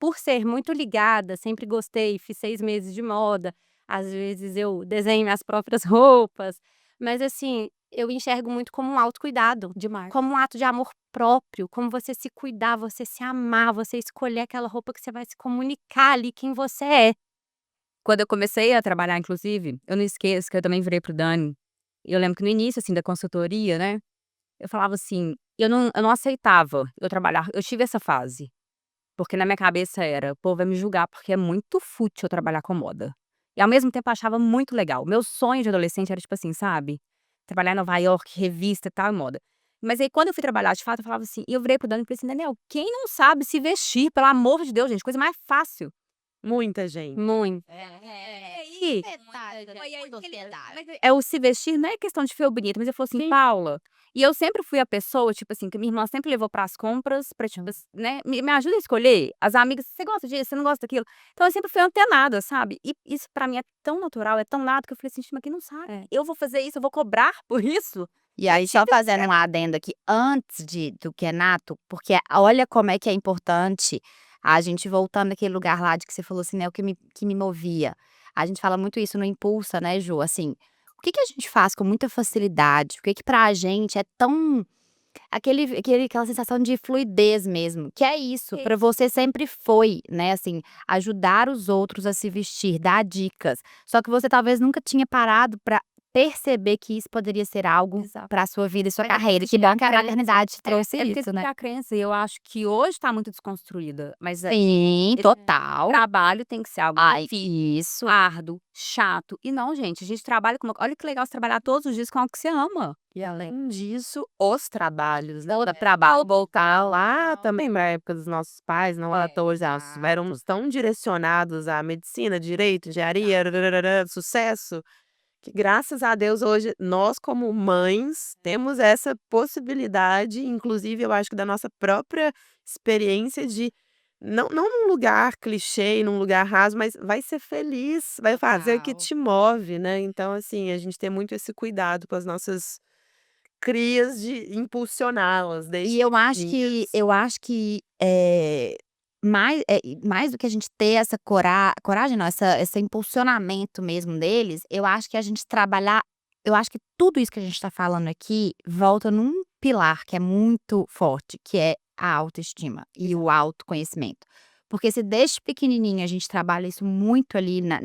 Speaker 4: Por ser muito ligada, sempre gostei, fiz 6 meses de moda, às vezes eu desenho minhas próprias roupas, mas assim, eu enxergo muito como um autocuidado,
Speaker 3: Demais.
Speaker 4: como um ato de amor próprio, como você se cuidar, você se amar, você escolher aquela roupa que você vai se comunicar ali quem você é.
Speaker 3: Quando eu comecei a trabalhar, inclusive, eu não esqueço que eu também virei pro Dani, e eu lembro que no início, assim, da consultoria, né, eu falava assim, eu não aceitava eu trabalhar, eu tive essa fase, porque na minha cabeça era: "O povo vai me julgar, porque é muito fútil eu trabalhar com moda". E ao mesmo tempo eu achava muito legal. Meu sonho de adolescente era tipo assim, sabe, trabalhar em Nova York, revista e tal, e moda. Mas aí quando eu fui trabalhar de fato, eu falava assim, e eu virei pro Dani e falei assim: "Daniel, quem não sabe se vestir, pelo amor de Deus, gente, coisa mais fácil".
Speaker 2: Muita gente.
Speaker 4: Muito.
Speaker 3: Aí foi aí que ele mas o se vestir não é questão de feio ou bonito, mas ele falou assim:
Speaker 4: Sim.
Speaker 3: "Paula", e eu sempre fui a pessoa, tipo assim, que minha irmã sempre levou para as compras, pra tipo né, me ajuda a escolher, as amigas: "Você gosta disso, você não gosta daquilo?". Então eu sempre fui antenada, sabe. E isso pra mim é tão natural, é tão nato que eu falei assim: "Gente, mas quem não sabe?
Speaker 4: É.
Speaker 3: Eu vou fazer isso, eu vou cobrar por isso?".
Speaker 1: E aí, só fazendo um adendo aqui, antes do que é nato, porque olha como é que é importante a gente voltando naquele lugar lá de que você falou assim, né, o que me movia. A gente fala muito isso no Impulsa, né, Ju, assim, o que que a gente faz com muita facilidade? O que que pra gente é tão aquela sensação de fluidez mesmo, que é isso, pra você sempre foi, né, assim, ajudar os outros a se vestir, dar dicas. Só que você talvez nunca tinha parado pra perceber que isso poderia ser algo
Speaker 4: Exato.
Speaker 1: pra sua vida e sua
Speaker 3: Mas é
Speaker 1: carreira.
Speaker 3: porque
Speaker 1: Que bom que a
Speaker 3: a crença
Speaker 1: maternidade trouxe
Speaker 3: é porque
Speaker 1: isso, né.
Speaker 3: a crença, e eu acho que hoje tá muito desconstruída, mas
Speaker 1: Sim,
Speaker 3: esse
Speaker 1: total.
Speaker 3: trabalho tem que ser algo
Speaker 1: Ai,
Speaker 3: difícil,
Speaker 1: isso.
Speaker 3: árduo, chato. E não, gente, a gente trabalha com olha que legal você trabalhar todos os dias com algo que você ama.
Speaker 2: E além disso, os trabalhos, né, o
Speaker 3: É.
Speaker 2: trabalho voltar lá também na época dos nossos pais, não à
Speaker 3: É,
Speaker 2: toa já
Speaker 3: exato.
Speaker 2: éramos tão direcionados à medicina, direito, engenharia, rararara, sucesso, que graças a Deus hoje nós como mães temos essa possibilidade, inclusive eu acho que da nossa própria experiência de não num lugar clichê, num lugar raso, mas vai ser feliz, vai fazer o que
Speaker 3: Total.
Speaker 2: te move, né. Então assim, a gente tem muito esse cuidado com as nossas crias de impulsioná-las
Speaker 1: E
Speaker 2: desde
Speaker 1: eu acho que
Speaker 2: pequenininhas.
Speaker 1: mais do que a gente ter essa coragem não, esse impulsionamento mesmo deles, eu acho que a gente trabalhar eu acho que tudo isso que a gente tá falando aqui volta num pilar que é muito forte, que é a autoestima e o autoconhecimento. Porque se desde pequenininho a gente trabalha isso muito ali né,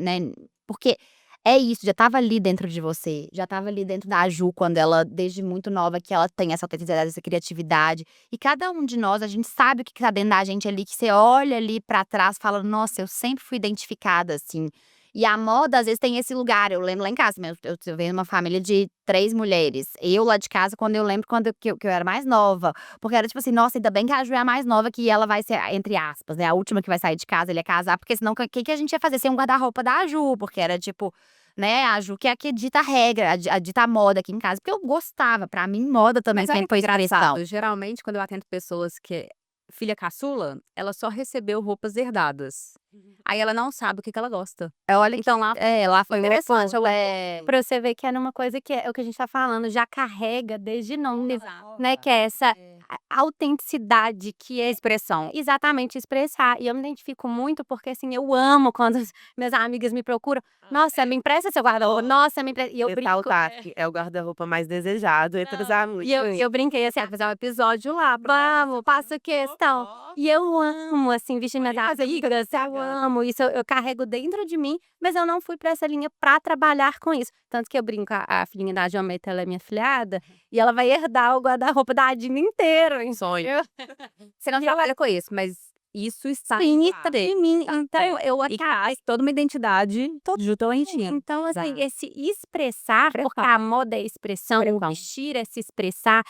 Speaker 1: porque é isso, já estava ali dentro de você, já estava ali dentro da Ju quando ela desde muito nova que ela tem essa autenticidade, essa criatividade. E cada um de nós, a gente sabe o que tá dentro da gente ali, que você olha ali pra trás e fala: "Nossa, eu sempre fui identificada assim". E a moda, às vezes, tem esse lugar. Eu lembro lá em casa mesmo, eu venho de uma família de 3 mulheres. Eu lá de casa, quando eu lembro quando que eu era mais nova, porque era tipo assim: "Nossa, ainda bem que a Ju é a mais nova, que ela vai ser, entre aspas, né, a última que vai sair de casa, ele ia casar, porque senão o que a gente ia fazer sem um guarda-roupa da Ju?". Porque era tipo, né, a Ju que é a que dita a regra, a dita a moda aqui em casa, porque eu gostava, pra mim moda também
Speaker 3: Mas olha
Speaker 1: sempre
Speaker 3: que
Speaker 1: foi expressão.
Speaker 3: engraçado, geralmente quando eu atendo pessoas que é filha caçula, ela só recebeu roupas herdadas. Aí ela não sabe o que que ela gosta.
Speaker 1: Olha que
Speaker 3: Então lá
Speaker 1: lá foi o
Speaker 3: interessante,
Speaker 1: oposto,
Speaker 4: Pra você ver que é numa coisa que é o que a gente tá falando, já carrega desde novo,
Speaker 3: Exato.
Speaker 4: né, que é essa autenticidade que é
Speaker 3: Expressão.
Speaker 4: exatamente expressar. E eu me identifico muito porque, assim, eu amo quando as minhas amigas me procuram: "Nossa, me empresta seu guarda-roupa, nossa, me empresta", e eu brinco
Speaker 2: Ressaltar que é o guarda-roupa mais desejado entre os amigos.
Speaker 4: e eu brinquei assim: "Ah, fazer um episódio lá, vamos, faço questão". E eu amo, assim, vestir minhas amigas, eu amo isso, eu carrego dentro de mim, mas eu não fui pra essa linha pra trabalhar com isso. Tanto que eu brinco, a filhinha da Giameta, ela é minha afilhada, e ela vai herdar o guarda-roupa da Dina inteiro,
Speaker 2: Sonho.
Speaker 4: entendeu?
Speaker 3: Você não trabalha com isso, mas isso está
Speaker 4: Sim,
Speaker 3: em
Speaker 4: está
Speaker 3: você.
Speaker 4: em mim. Então eu
Speaker 3: E traz toda uma identidade juventina.
Speaker 4: então, assim,
Speaker 3: Exato.
Speaker 4: esse expressar, porque a moda é expressão, o vestir é se expressar,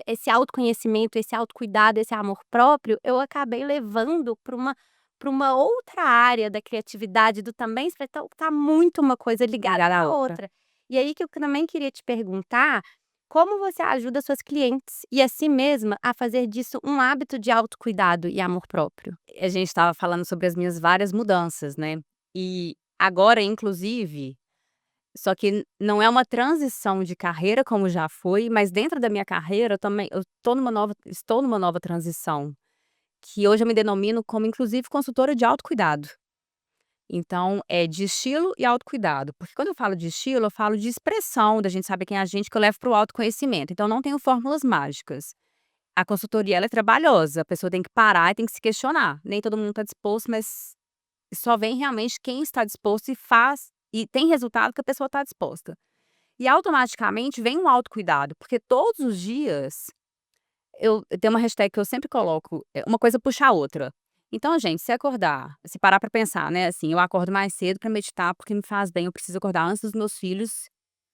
Speaker 4: esse autoconhecimento, esse autocuidado, esse amor próprio, eu acabei levando para uma outra área da criatividade, do também expressar, então tá muito uma coisa ligada
Speaker 3: Ligada à
Speaker 4: à
Speaker 3: outra.
Speaker 4: outra. E aí que eu também queria te perguntar, como você ajuda suas clientes e a si mesma a fazer disso um hábito de autocuidado e amor próprio?
Speaker 3: A gente estava falando sobre as minhas várias mudanças, né. E agora, inclusive, só que não é uma transição de carreira como já foi, mas dentro da minha carreira eu também eu estou numa nova transição, que hoje eu me denomino como inclusive consultora de autocuidado. Então é de estilo e autocuidado, porque quando eu falo de estilo, eu falo de expressão, da gente saber quem é a gente, que eu levo para o autoconhecimento, então não tenho fórmulas mágicas. A consultoria ela é trabalhosa, a pessoa tem que parar e tem que se questionar, nem todo mundo está disposto, mas só vem realmente quem está disposto e faz e tem resultado que a pessoa está disposta. E automaticamente vem um autocuidado, porque todos os dias eu tenho uma hashtag que eu sempre coloco, uma coisa puxa a outra. Então, gente, se parar pra pensar, né, assim, eu acordo mais cedo pra meditar, porque me faz bem, eu preciso acordar antes dos meus filhos,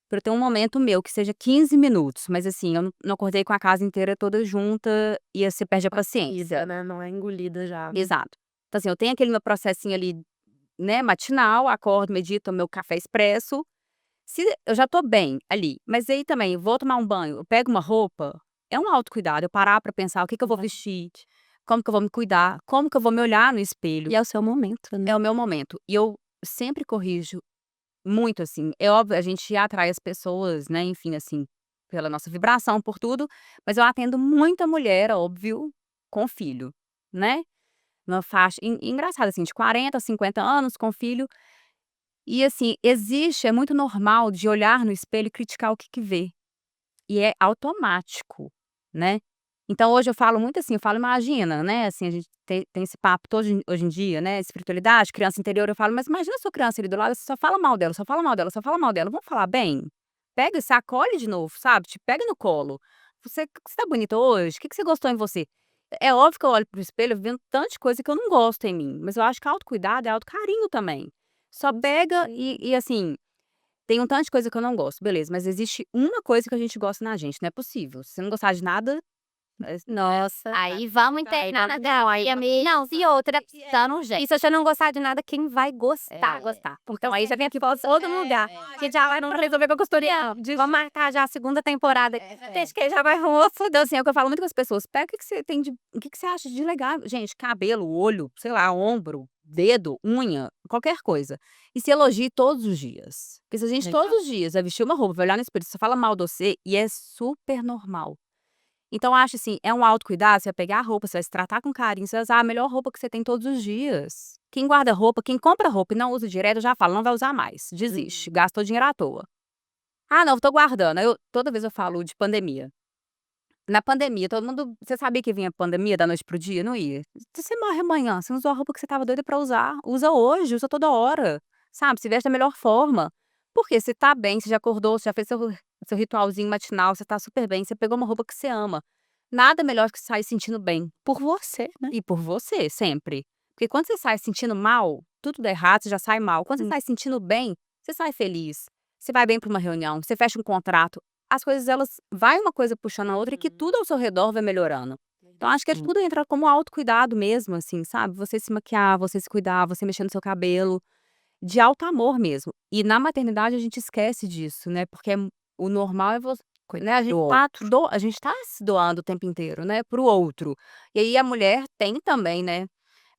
Speaker 3: pra eu ter um momento meu, que seja 15 minutos, mas assim, eu não acordei com a casa inteira toda junta, e aí você perde a paciência.
Speaker 2: Ida, né, não é engolida já.
Speaker 3: Exato. Então, assim, eu tenho aquele meu processinho ali, né, matinal, acordo, medito, tomo meu café expresso. Se eu já tô bem ali, mas aí também vou tomar um banho, eu pego uma roupa, é um autocuidado, eu parar pra pensar o que que eu vou vestir, como que eu vou me cuidar, como que eu vou me olhar no espelho.
Speaker 4: E é o seu momento, né?
Speaker 3: É o meu momento. E eu sempre corrijo muito, assim. É óbvio, a gente atrai as pessoas, né, enfim, assim, pela nossa vibração, por tudo, mas eu atendo muita mulher, óbvio, com filho, né? Uma faixa engraçado, assim, de 40 a 50 anos, com filho. E, assim, é muito normal de olhar no espelho e criticar o que que vê. E é automático, né. Então hoje eu falo muito assim, eu falo: "Imagina", né, assim, a gente tem esse papo todo hoje em dia, né, espiritualidade, criança interior, eu falo: "Mas imagina a sua criança ali do lado, você só fala mal dela, só fala mal dela, só fala mal dela, vamos falar bem? Pega e se acolhe de novo, sabe, te pega no colo. Você tá bonita hoje? O que que você gostou em você?". É óbvio que eu olho pro espelho vendo tanto de coisa que eu não gosto em mim, mas eu acho que autocuidado é autocarinho também. Só pega e assim, tem um tanto de coisa que eu não gosto, beleza, mas existe uma coisa que a gente gosta na gente, não é possível. Se você não gostar de nada,
Speaker 4: Nossa.
Speaker 1: Aí vamos internar
Speaker 4: Não, aí não, e outra,
Speaker 1: dando um jeito.
Speaker 4: e se você não gostar de nada, quem vai gostar?
Speaker 3: gostar.
Speaker 4: Então aí já vem aqui pra todo lugar, que já vai não resolver com a consultoria. Vamos marcar já a segunda temporada. Deixa que já vai roço.
Speaker 3: Então, assim, é o que eu falo muito com as pessoas, pega o que que você acha de legal, gente, cabelo, olho, sei lá, ombro, dedo, unha, qualquer coisa. E se elogie todos os dias. Porque se a gente todos os dias vai vestir uma roupa, vai olhar no espelho, você fala mal de você, e é super normal. Então, eu acho assim, é um autocuidado, você vai pegar a roupa, você vai se tratar com carinho, você vai usar a melhor roupa que você tem todos os dias. Quem guarda roupa, quem compra roupa e não usa direto, já fala, não vai usar mais, desiste, gastou dinheiro à toa. Ah, não, tô guardando. Toda vez eu falo de pandemia. Na pandemia, todo mundo, você sabia que vinha pandemia da noite pro dia? Não ia. Você morre amanhã, você não usou a roupa que você estava doida pra usar. Usa hoje, usa toda hora, sabe? Se veste da melhor forma. Porque você tá bem, você já acordou, você já fez seu ritualzinho matinal, você tá super bem, você pegou uma roupa que você ama. Nada melhor que sair sentindo bem.
Speaker 4: Por você, né?
Speaker 3: E por você, sempre. Porque quando você sai sentindo mal, tudo dá errado, você já sai mal. Quando você sai sentindo bem, você sai feliz. Você vai bem pra uma reunião, você fecha um contrato. As coisas, elas vai uma coisa puxando a outra e que tudo ao seu redor vai melhorando. Então, acho que tudo entra como autocuidado mesmo, assim, sabe? Você se maquiar, você se cuidar, você mexer no seu cabelo, de alto amor mesmo. E na maternidade a gente esquece disso, né? Porque o normal é você, né? A gente tá se doando o tempo inteiro, né? Pro outro. E aí a mulher tem também, né?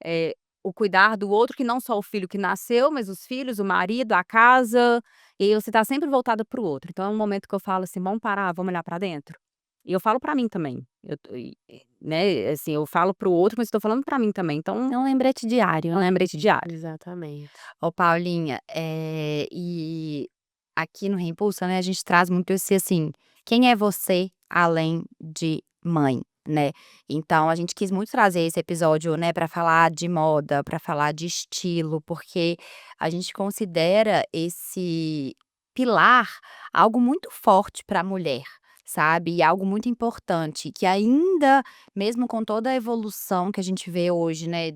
Speaker 3: eh, o cuidar do outro, que não só o filho que nasceu, mas os filhos, o marido, a casa, e aí você tá sempre voltada para o outro. Então é um momento que eu falo assim: "Vamos parar, vamos olhar pra dentro". E eu falo pra mim também, né, assim, eu falo para o outro, mas estou falando pra mim também, então
Speaker 4: É um lembrete diário,
Speaker 3: é um
Speaker 4: né?
Speaker 3: lembrete diário.
Speaker 2: Exatamente.
Speaker 1: Ô Paulinha, e aqui no Reimpulsa, né, a gente traz muito esse, assim, quem é você além de mãe, né. Então a gente quis muito trazer esse episódio, né, pra falar de moda, pra falar de estilo, porque a gente considera esse pilar algo muito forte pra mulher, sabe, e algo muito importante, que ainda, mesmo com toda a evolução que a gente vê hoje, né,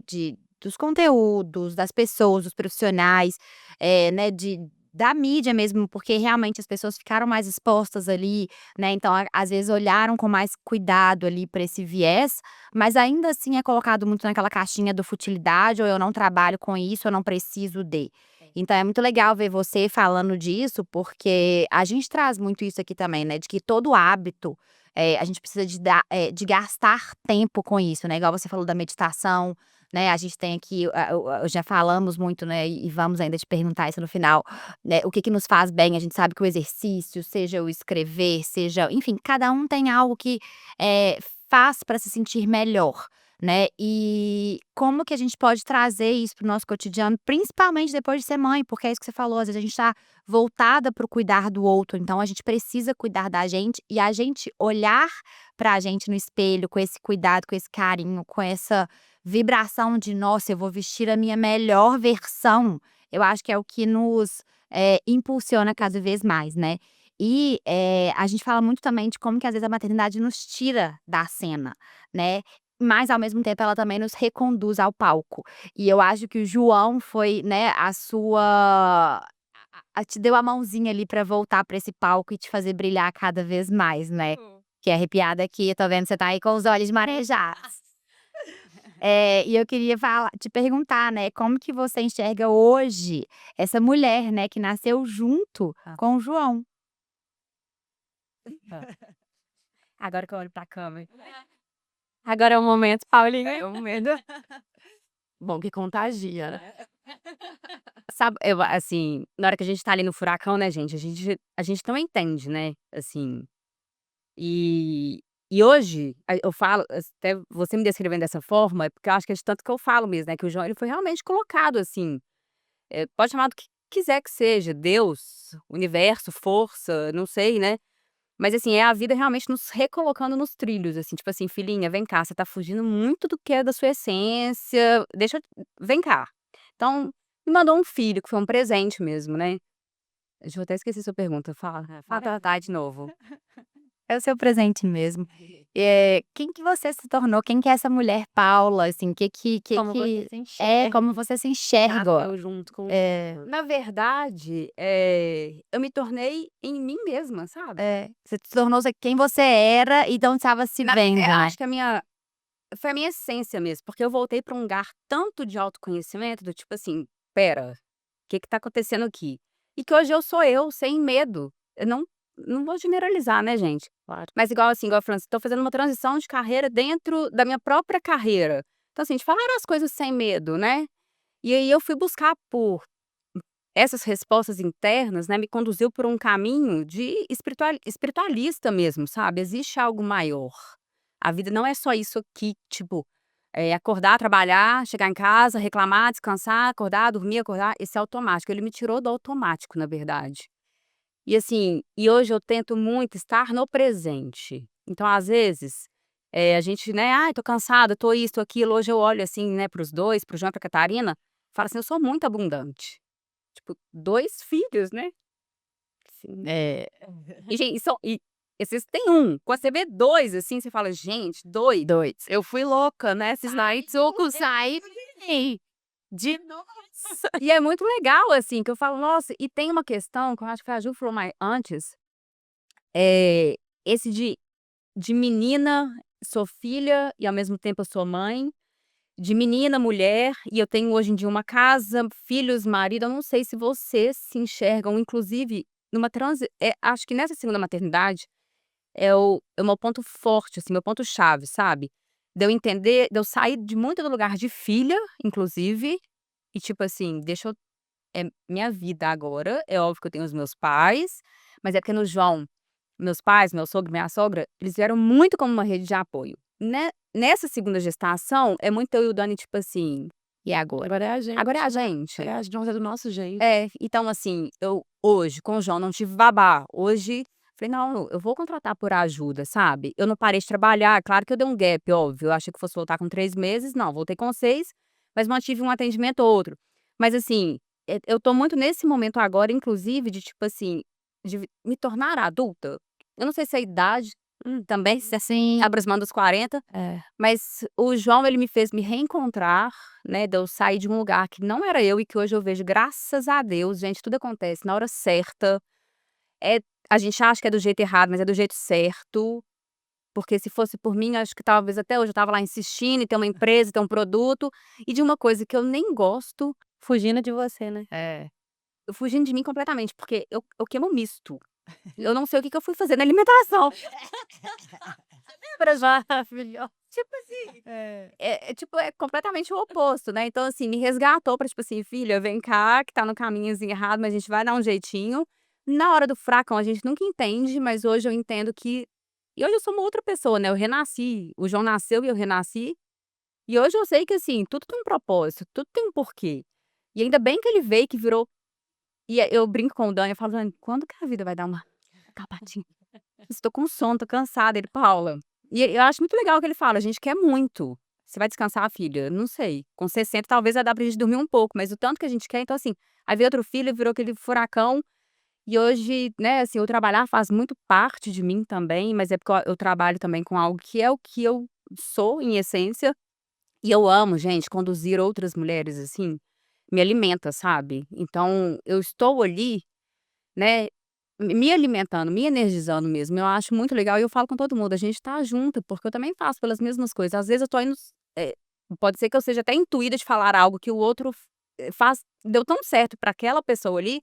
Speaker 1: dos conteúdos, das pessoas, dos profissionais, né, da mídia mesmo, porque realmente as pessoas ficaram mais expostas ali, né, então às vezes olharam com mais cuidado ali para esse viés, mas ainda assim é colocado muito naquela caixinha do futilidade, ou eu não trabalho com isso, eu não preciso de. Então é muito legal ver você falando disso, porque a gente traz muito isso aqui também, né, de que todo hábito, a gente precisa de gastar tempo com isso, né, igual você falou da meditação, né, a gente tem aqui, já falamos muito, né, e vamos ainda te perguntar isso no final, né, o que que nos faz bem, a gente sabe que o exercício, seja o escrever, seja, enfim, cada um tem algo que, faz para se sentir melhor, né, e como que a gente pode trazer isso para o nosso cotidiano, principalmente depois de ser mãe, porque é isso que você falou, às vezes a gente tá voltada para o cuidar do outro, então a gente precisa cuidar da gente, e a gente olhar pra gente no espelho com esse cuidado, com esse carinho, com essa vibração de: "Nossa, eu vou vestir a minha melhor versão", eu acho que é o que nos, impulsiona cada vez mais, né. E, a gente fala muito também de como que às vezes a maternidade nos tira da cena, né. mas ao mesmo tempo ela também nos reconduz ao palco. E eu acho que o João foi, né, a sua te deu a mãozinha ali pra voltar pra esse palco e te fazer brilhar cada vez mais, né. Fiquei arrepiada aqui, eu tô vendo que você tá aí com os olhos marejados. E eu queria te perguntar, né, como que você enxerga hoje essa mulher, né, que nasceu junto com o João?
Speaker 3: Agora que eu olho pra câmera.
Speaker 4: Agora é o momento, Paulinha.
Speaker 3: É um medo.
Speaker 2: Bom que contagia, né?
Speaker 3: Sabe, eu assim, na hora que a gente tá ali no furacão, né, gente, a gente não entende, né, assim. E hoje, eu falo até você me descrevendo dessa forma, é porque eu acho que é de tanto que eu falo mesmo, né, que o João ele foi realmente colocado assim, pode chamar do que quiser que seja, Deus, universo, força, não sei, né. Mas assim, é a vida realmente nos recolocando nos trilhos, assim, tipo assim: "Filhinha, vem cá, você tá fugindo muito do que é da sua essência, vem cá". Então, me mandou um filho, que foi um presente mesmo, né. Deixa eu até esqueci sua pergunta, fala. Tá, de novo.
Speaker 1: É o seu presente mesmo. Quem que você se tornou? Quem que é essa mulher Paula, assim,
Speaker 4: Como você se enxerga.
Speaker 1: como você se enxerga?
Speaker 3: Eu junto com
Speaker 1: É,
Speaker 3: Na verdade, eu me tornei em mim mesma, sabe.
Speaker 1: você se tornou quem você era e de onde estava se vendo, né.
Speaker 3: Acho que foi a minha essência mesmo, porque eu voltei pra um lugar tanto de autoconhecimento, do tipo assim: "Espera, que tá acontecendo aqui?". E que hoje eu sou eu, sem medo. Eu não vou generalizar, né, gente.
Speaker 2: Claro.
Speaker 3: Mas igual assim, igual falando, tô fazendo uma transição de carreira dentro da minha própria carreira. Então assim, de falar as coisas sem medo, né. E aí eu fui buscar por essas respostas internas, né, me conduziu por um caminho de espiritualista mesmo, sabe. Existe algo maior. A vida não é só isso aqui, tipo, acordar, trabalhar, chegar em casa, reclamar, descansar, acordar, dormir, acordar, esse é automático. Ele me tirou do automático, na verdade. E assim, hoje eu tento muito estar no presente. Então, às vezes, a gente, né: "Ai, tô cansada, tô isso, tô aquilo". Hoje eu olho assim, né, para os 2, para o João e pra Catarina, falo assim: "Eu sou muito abundante". Tipo, 2 filhos, né. Assim.
Speaker 1: É,
Speaker 3: E gente, esses têm um, quando você vê 2 assim, você fala: "Gente, 2".
Speaker 1: 2.
Speaker 2: Eu fui louca, né? Esses nights eu
Speaker 1: Sai
Speaker 2: de
Speaker 3: E é muito legal, assim, que eu falo: "Nossa", e tem uma questão que eu acho que a Ju falou mais antes, esse de menina, sou filha e ao mesmo tempo eu sou mãe, de menina, mulher, e eu tenho hoje em dia uma casa, filhos, marido. Eu não sei se vocês se enxergam, inclusive, acho que nessa segunda maternidade é o meu ponto forte, assim, meu ponto chave, sabe. De eu entender, de eu sair de muito do lugar de filha, inclusive, e tipo assim, deixa eu é minha vida agora. É óbvio que eu tenho os meus pais, mas é porque no João, meus pais, meu sogro, minha sogra, eles vieram muito como uma rede de apoio. Nessa segunda gestação, é muito eu e o Dani, tipo assim: "E agora?
Speaker 2: Agora é a gente.
Speaker 3: Agora é a gente".
Speaker 2: É, a gente vai fazer do nosso jeito.
Speaker 3: Então assim, eu hoje com o João não tive babá. Hoje, falei: "Não, eu vou contratar por ajuda", sabe. Eu não parei de trabalhar, claro que eu dei um gap, óbvio. Eu achei que fosse voltar com 3 meses, não, voltei com 6, mas mantive um atendimento ou outro. Mas assim, eu tô muito nesse momento agora, inclusive, de tipo assim, de me tornar adulta. Eu não sei se é a idade, também, se
Speaker 1: sim.
Speaker 3: aproximando dos 40,
Speaker 1: É.
Speaker 3: mas o João ele me fez me reencontrar, né, de eu sair de um lugar que não era eu e que hoje eu vejo, graças a Deus, gente, tudo acontece na hora certa. É a gente acha que é do jeito errado, mas é do jeito certo, porque se fosse por mim, acho que talvez até hoje eu estava lá insistindo em ter uma empresa, ter um produto, e de uma coisa que eu nem gosto,
Speaker 4: Fugindo de você, né.
Speaker 3: fugindo de mim completamente, porque eu queimo misto. Eu não sei o que que eu fui fazer na alimentação.
Speaker 4: Pra já, filho.
Speaker 3: Tipo assim, tipo, é completamente o oposto, né, então assim, me resgatou pra tipo assim: "Filha, vem cá que tá no caminhozinho errado, mas a gente vai dar um jeitinho". Na hora do furacão a gente nunca entende, mas hoje eu entendo que e hoje eu sou uma outra pessoa, né, eu renasci, o João nasceu e eu renasci, e hoje eu sei que assim, tudo tem um propósito, tudo tem um porquê. E ainda bem que ele veio, que virou eu brinco com o Dan, eu falo: "Dani, quando que a vida vai dar uma capadinha? Estou com sono, tô cansada". Ele: "Paula". E eu acho muito legal o que ele fala: "A gente quer muito. Você vai descansar, filha? Não sei. Com 60 talvez vai dar pra gente dormir um pouco, mas o tanto que a gente quer". Então assim, aí veio outro filho, virou aquele furacão, e hoje, né, assim, o trabalhar faz muito parte de mim também, mas é porque eu trabalho também com algo que é o que eu sou em essência, e eu amo, gente, conduzir outras mulheres, assim, me alimenta, sabe. Então eu estou ali, né, me alimentando, me energizando mesmo, eu acho muito legal e eu falo com todo mundo: "A gente tá junto", porque eu também passo pelas mesmas coisas. Às vezes eu tô indo eh, pode ser que eu seja até intuída de falar algo que o outro faz deu tão certo pra aquela pessoa ali,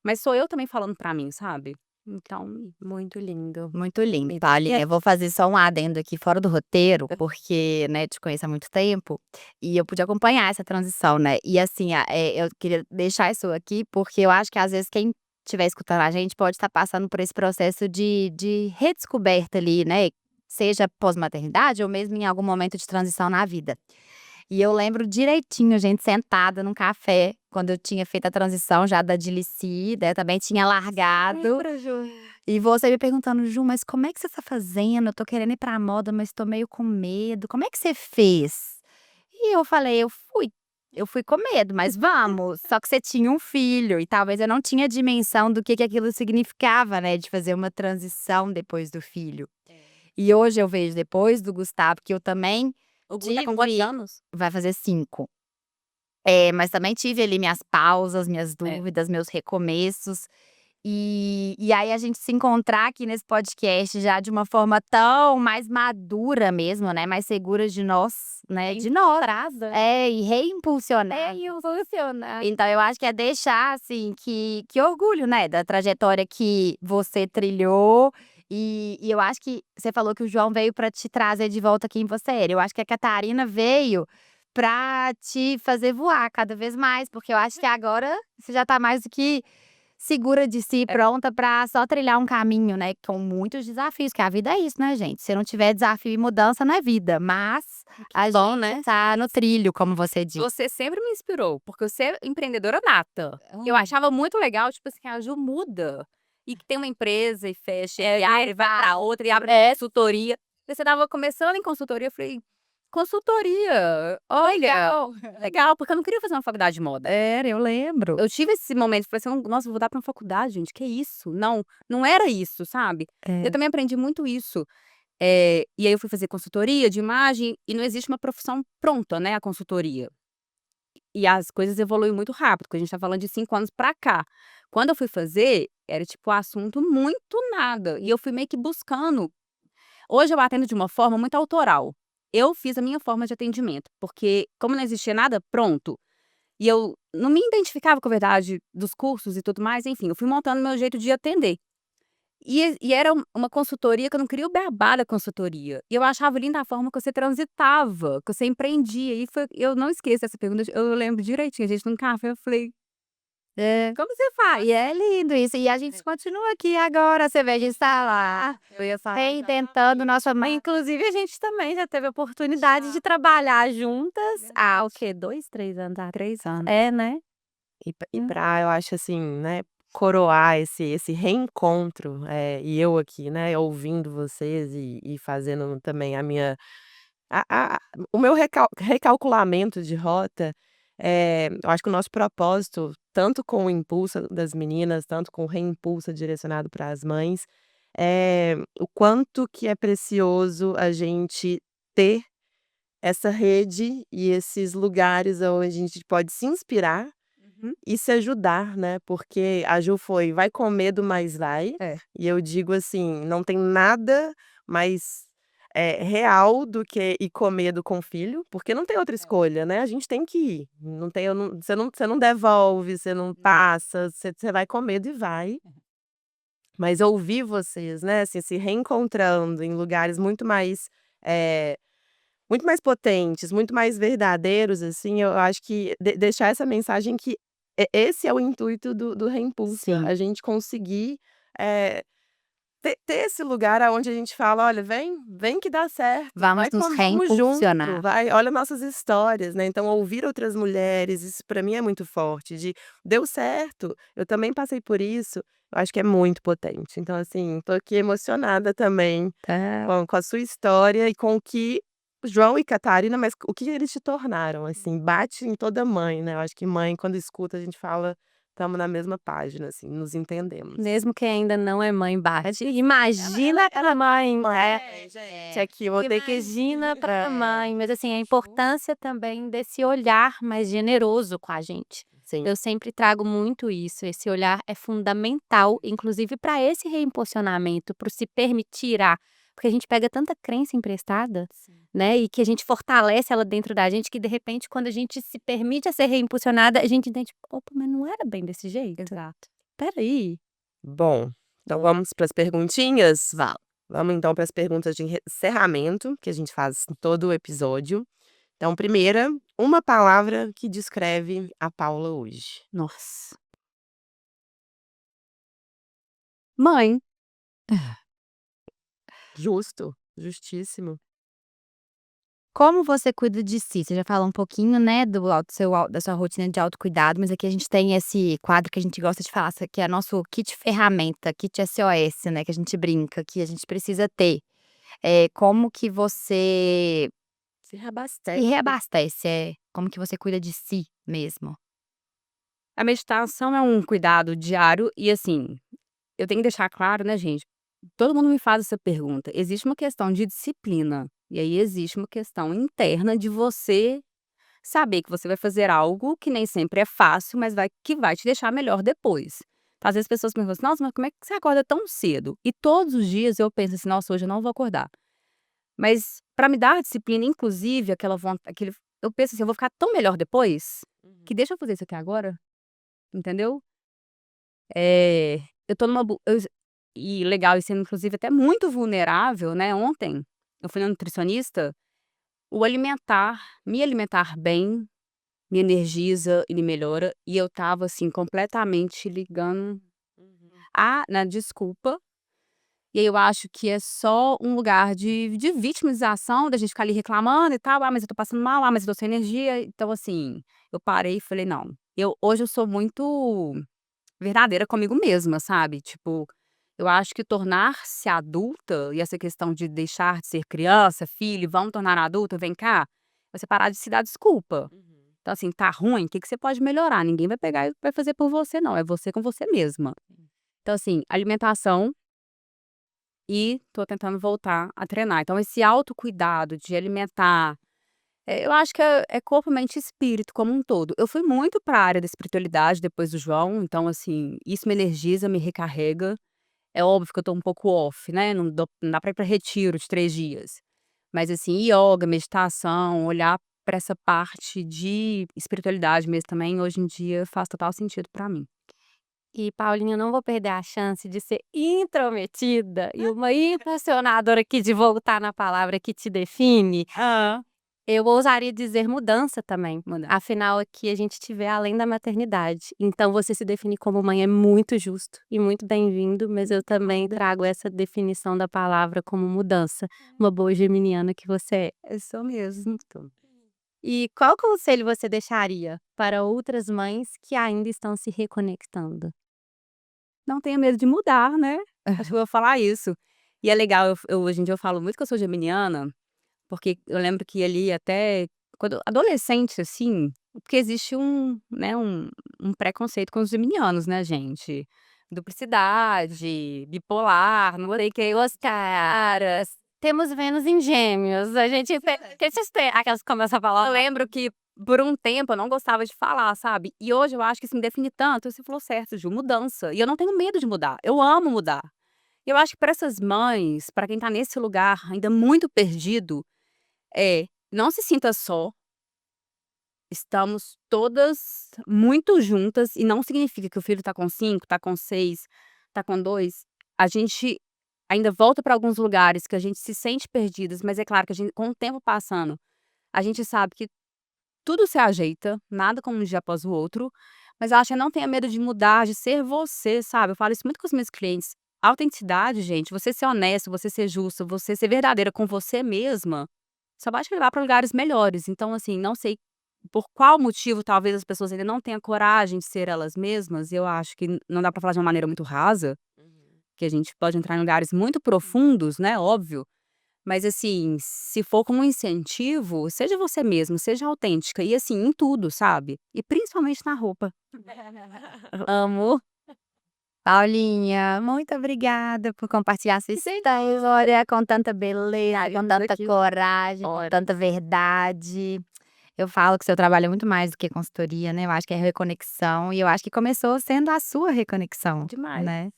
Speaker 3: mas sou eu também falando pra mim, sabe. Então
Speaker 4: Muito lindo.
Speaker 1: Muito lindo,
Speaker 4: E
Speaker 1: tá,
Speaker 4: e
Speaker 1: eu vou fazer só um adendo aqui fora do roteiro, porque, né, te conheço há muito tempo, e eu pude acompanhar essa transição, né, e assim, eu queria deixar isso aqui, porque eu acho que às vezes quem estiver escutando a gente pode estar passando por esse processo de redescoberta ali, né, seja pós-maternidade ou mesmo em algum momento de transição na vida. E eu lembro direitinho a gente sentada num café, quando eu tinha feito a transição já da Dilici, né, também tinha largado.
Speaker 4: Lembra, Ju?
Speaker 1: E você me perguntando: "Ju, mas como é que você tá fazendo? Eu tô querendo ir pra moda, mas tô meio com medo. Como é que você fez?" E eu falei: eu fui com medo, mas vamos". Só que você tinha um filho e talvez eu não tinha dimensão do que aquilo significava, né, de fazer uma transição depois do filho. E hoje eu vejo depois do Gustavo, que eu também
Speaker 4: O Gu tá com quantos
Speaker 1: tive
Speaker 4: anos?
Speaker 1: vai fazer 5. Mas também tive ali minhas pausas, minhas
Speaker 3: é.
Speaker 1: dúvidas, meus recomeços. E aí a gente se encontrar aqui nesse podcast já de uma forma tão mais madura mesmo, né, mais segura de nós, né, de nós.
Speaker 4: Entrada.
Speaker 1: E reimpulsionar.
Speaker 4: Impulsionar.
Speaker 1: Então eu acho que é deixar, assim, que orgulho, né, da trajetória que você trilhou, e eu acho que você falou que o João veio pra te trazer de volta quem você era. Eu acho que a Catarina veio pra te fazer voar cada vez mais, porque eu acho que agora você já tá mais do que segura de si, pronta pra só trilhar um caminho, né, com muitos desafios, que a vida é isso, né, gente. Se não tiver desafio e mudança, não é vida, mas a
Speaker 4: bom,
Speaker 1: gente
Speaker 4: né?
Speaker 1: tá no trilho, como você disse.
Speaker 3: Você sempre me inspirou, porque você é empreendedora nata. Eu achava muito legal, tipo assim, que a Ju muda, e que tem uma empresa e fecha, e aí vai pra outra e abre consultoria. Você estava começando em consultoria, eu falei: "Consultoria, olha, legal", porque eu não queria fazer uma faculdade de moda.
Speaker 1: Era, eu lembro.
Speaker 3: Eu tive esse momento, falei assim: "Nossa, vou dar pra uma faculdade, gente, que isso?". Não, não era isso, sabe. Eu
Speaker 1: É.
Speaker 3: também aprendi muito isso. E aí eu fui fazer consultoria de imagem, e não existe uma profissão pronta, né, a consultoria. E as coisas evoluem muito rápido, porque a gente tá falando de 5 anos pra cá. Quando eu fui fazer, era tipo assunto muito nada, e eu fui meio que buscando. Hoje eu atendo de uma forma muito autoral. Eu fiz a minha forma de atendimento, porque como não existia nada pronto, e eu não me identificava com a verdade dos cursos e tudo mais, enfim, eu fui montando meu jeito de atender. E era uma consultoria que eu não queria o beabá da consultoria. E eu achava linda a forma que você transitava, que você empreendia. E foi eu não esqueço essa pergunta, eu lembro direitinho, a gente num café, eu falei:
Speaker 1: É.
Speaker 3: "Como você faz?".
Speaker 1: E é lindo isso, e a gente continua aqui agora, você vê, a gente tá lá,
Speaker 4: Eu ia falar
Speaker 1: reinventando nossa
Speaker 4: Mas, inclusive, a gente também já teve a oportunidade de trabalhar juntas há o quê? 2, 3 anos atrás?
Speaker 1: 3 anos.
Speaker 4: É, né?
Speaker 2: E pra, eu acho assim, né, coroar esse reencontro, e eu aqui, né, ouvindo vocês e fazendo também a minha a o meu recalculamento de rota, eu acho que o nosso propósito, tanto com o Impulsa das meninas, tanto com o Reimpulsa direcionado para as mães, o quanto que é precioso a gente ter essa rede e esses lugares onde a gente pode se inspirar
Speaker 3: Uhum.
Speaker 2: e se ajudar, né, porque a Ju foi: "Vai com medo, mas vai",
Speaker 3: É.
Speaker 2: e eu digo assim, não tem nada mais, real do que ir com medo com o filho, porque não tem outra escolha, né, a gente tem que ir, não tem eu não você não devolve, você não passa, você vai com medo e vai. Mas ouvir vocês, né, assim, se reencontrando em lugares eh, muito mais potentes, muito mais verdadeiros, assim, eu acho que deixar essa mensagem que esse é o intuito do Reimpulsa,
Speaker 1: Sim.
Speaker 2: a gente conseguir, eh, ter esse lugar aonde a gente fala: "Olha, vem que dá certo,
Speaker 1: Vamos
Speaker 2: vai
Speaker 1: nos
Speaker 2: vamos junto,
Speaker 1: reimpulsionar.
Speaker 2: vai, olha nossas histórias", né, então ouvir outras mulheres, isso pra mim é muito forte, de: "Deu certo, eu também passei por isso", eu acho que é muito potente. Então, assim, tô aqui emocionada também
Speaker 1: Tá.
Speaker 2: com a sua história e com o que João e Catarina, mas o que eles te tornaram, assim, bate em toda mãe, né, eu acho que mãe quando escuta a gente fala: estamos na mesma página, assim, nos entendemos.
Speaker 4: Mesmo quem ainda não é mãe bate. Imagina pra mãe, né?
Speaker 2: Gente, aqui eu vou ter que...
Speaker 4: Imagina pra mãe. Mas assim, a importância também desse olhar mais generoso com a gente.
Speaker 2: Sim.
Speaker 4: Eu sempre trago muito isso. Esse olhar é fundamental, inclusive para esse reimpulsionamento, para se permitir. Porque a gente pega tanta crença emprestada, né? E que a gente fortalece ela dentro da gente, que de repente, quando a gente se permite a ser reimpulsionada, a gente entende, opa, mas não era bem desse jeito.
Speaker 3: Exato.
Speaker 4: Peraí.
Speaker 2: Bom, então vamos para as
Speaker 1: perguntinhas?
Speaker 2: Vamos então para as perguntas de encerramento, que a gente faz em todo o episódio. Então, primeira, uma palavra que descreve a Paula hoje.
Speaker 3: Nossa. Mãe.
Speaker 2: Justo, justíssimo.
Speaker 1: Como você cuida de si? Você já falou um pouquinho, né, da sua rotina de autocuidado, mas aqui a gente tem esse quadro que a gente gosta de falar, que é nosso kit ferramenta, kit SOS, né, que a gente brinca, que a gente precisa ter. Como que você
Speaker 2: Se
Speaker 1: se
Speaker 2: reabastece.
Speaker 1: reabastece? Como que você cuida de si mesmo?
Speaker 3: A meditação é um cuidado diário e, assim, eu tenho que deixar claro, né, gente, todo mundo me faz essa pergunta. Existe uma questão de disciplina, e aí existe uma questão interna de você saber que você vai fazer algo que nem sempre é fácil, mas que vai te deixar melhor depois. Então, às vezes as pessoas me perguntam assim: "Nossa, mas como é que você acorda tão cedo?" E todos os dias eu penso assim: "Nossa, hoje eu não vou acordar." Mas para me dar disciplina, inclusive aquela aquele eu penso assim: "Eu vou ficar tão melhor depois, que deixa eu fazer isso aqui agora", entendeu? Eu tô numa e legal, e sendo inclusive até muito vulnerável, né, ontem eu fui na nutricionista, me alimentar bem, me energiza e me melhora, e eu estava assim completamente ligando na desculpa, e aí eu acho que é só um lugar de vitimização, da gente ficar ali reclamando e tal: "Ah, mas eu tô passando mal. Ah, mas eu tô sem energia." Então assim, eu parei e falei: "Não." Hoje eu sou muito verdadeira comigo mesma, sabe, tipo, eu acho que tornar-se adulta e essa questão de deixar de ser criança, filho, vamos tornar adulta, vem cá, você parar de se dar desculpa. Então assim, tá ruim, o que que você pode melhorar? Ninguém vai pegar e vai fazer por você não, é você com você mesma. Então assim, alimentação, e tô tentando voltar a treinar. Então esse autocuidado de alimentar, eu acho que é corpo, mente e espírito como um todo. Eu fui muito para a área da espiritualidade depois do João, então assim, isso me energiza, me recarrega. É óbvio que eu tô um pouco off, né, não dá pra ir pra retiro de 3 dias. Mas assim, ioga, meditação, olhar pra essa parte de espiritualidade mesmo também, hoje em dia faz total sentido pra mim.
Speaker 4: E, Paulinha, eu não vou perder a chance de ser intrometida e uma impulsionadora aqui de voltar na palavra que te define. Eu ousaria dizer mudança também.
Speaker 3: Mudança.
Speaker 4: Afinal, aqui a gente te vê além da maternidade. Então, você se definir como mãe é muito justo e muito bem-vindo, mas eu também trago essa definição da palavra como mudança. Uma boa geminiana que você é.
Speaker 3: Eu sou mesmo.
Speaker 4: E qual conselho você deixaria para outras mães que ainda estão se reconectando?
Speaker 3: Não tenha medo de mudar, né. Acho que eu vou falar isso. E é legal, hoje em dia eu falo muito que eu sou geminiana, porque eu lembro que ali até quando adolescente, assim, porque existe né, um preconceito com os geminianos, né, gente. Duplicidade, bipolar, não sei o que, os caras.
Speaker 4: Temos Vênus em Gêmeos. A gente aquelas que começam a falar.
Speaker 3: Eu lembro que por um tempo eu não gostava de falar, sabe. E hoje eu acho que isso me define tanto, você falou certo, Ju, mudança. E eu não tenho medo de mudar, eu amo mudar. E eu acho que para essas mães, para quem tá nesse lugar ainda muito perdido, não se sinta só. Estamos todas muito juntas e não significa que o filho tá com 5, tá com 6, tá com 2. A gente ainda volta para alguns lugares que a gente se sente perdidas, mas é claro que a gente, com o tempo passando, a gente sabe que tudo se ajeita, nada como um dia após o outro, mas eu acho que não tenha medo de mudar, de ser você, sabe. Eu falo isso muito com os meus clientes. Autenticidade, gente, você ser honesto, você ser justo, você ser verdadeira com você mesma, só vai te levar para lugares melhores. Então, assim, não sei por qual motivo talvez as pessoas ainda não tenham coragem de ser elas mesmas, eu acho que não dá para falar de uma maneira muito rasa, que a gente pode entrar em lugares muito profundos, né, óbvio, Mas assim, se for como um incentivo, seja você mesmo, seja autêntica e assim, em tudo, sabe? E principalmente na roupa.
Speaker 1: Amo. Paulinha, muito obrigada por compartilhar sua história com tanta beleza, com tanta coragem, com tanta verdade. Eu falo que seu trabalho é muito mais do que consultoria, né, eu acho que é reconexão e eu acho que começou sendo a sua reconexão,
Speaker 3: Demais.
Speaker 1: né.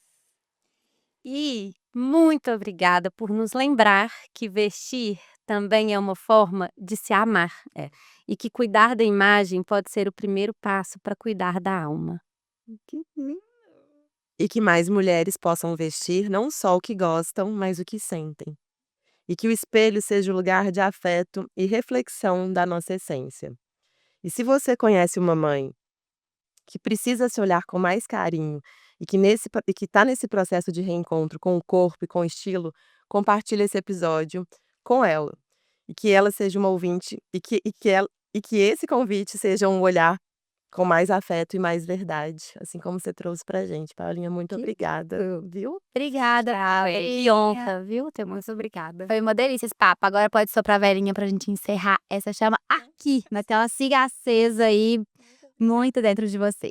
Speaker 4: E muito obrigada por nos lembrar que vestir também é uma forma de se amar.
Speaker 3: É.
Speaker 4: E que cuidar da imagem pode ser o primeiro passo para cuidar da alma.
Speaker 2: E que mais mulheres possam vestir não só o que gostam, mas o que sentem. E que o espelho seja o lugar de afeto e reflexão da nossa essência. E se você conhece uma mãe que precisa se olhar com mais carinho e que está nesse processo de reencontro com o corpo e com o estilo, compartilhe esse episódio com ela. E que ela seja uma ouvinte e que esse convite seja um olhar com mais afeto e mais verdade, assim como você trouxe pra gente. Paulinha, muito obrigada, viu?
Speaker 1: Obrigada,
Speaker 4: Que honra, viu?
Speaker 1: muito obrigada. Foi uma delícia esse papo, agora pode soprar a velhinha pra gente encerrar essa chama aqui, naquela siga acesa aí, muito dentro de você.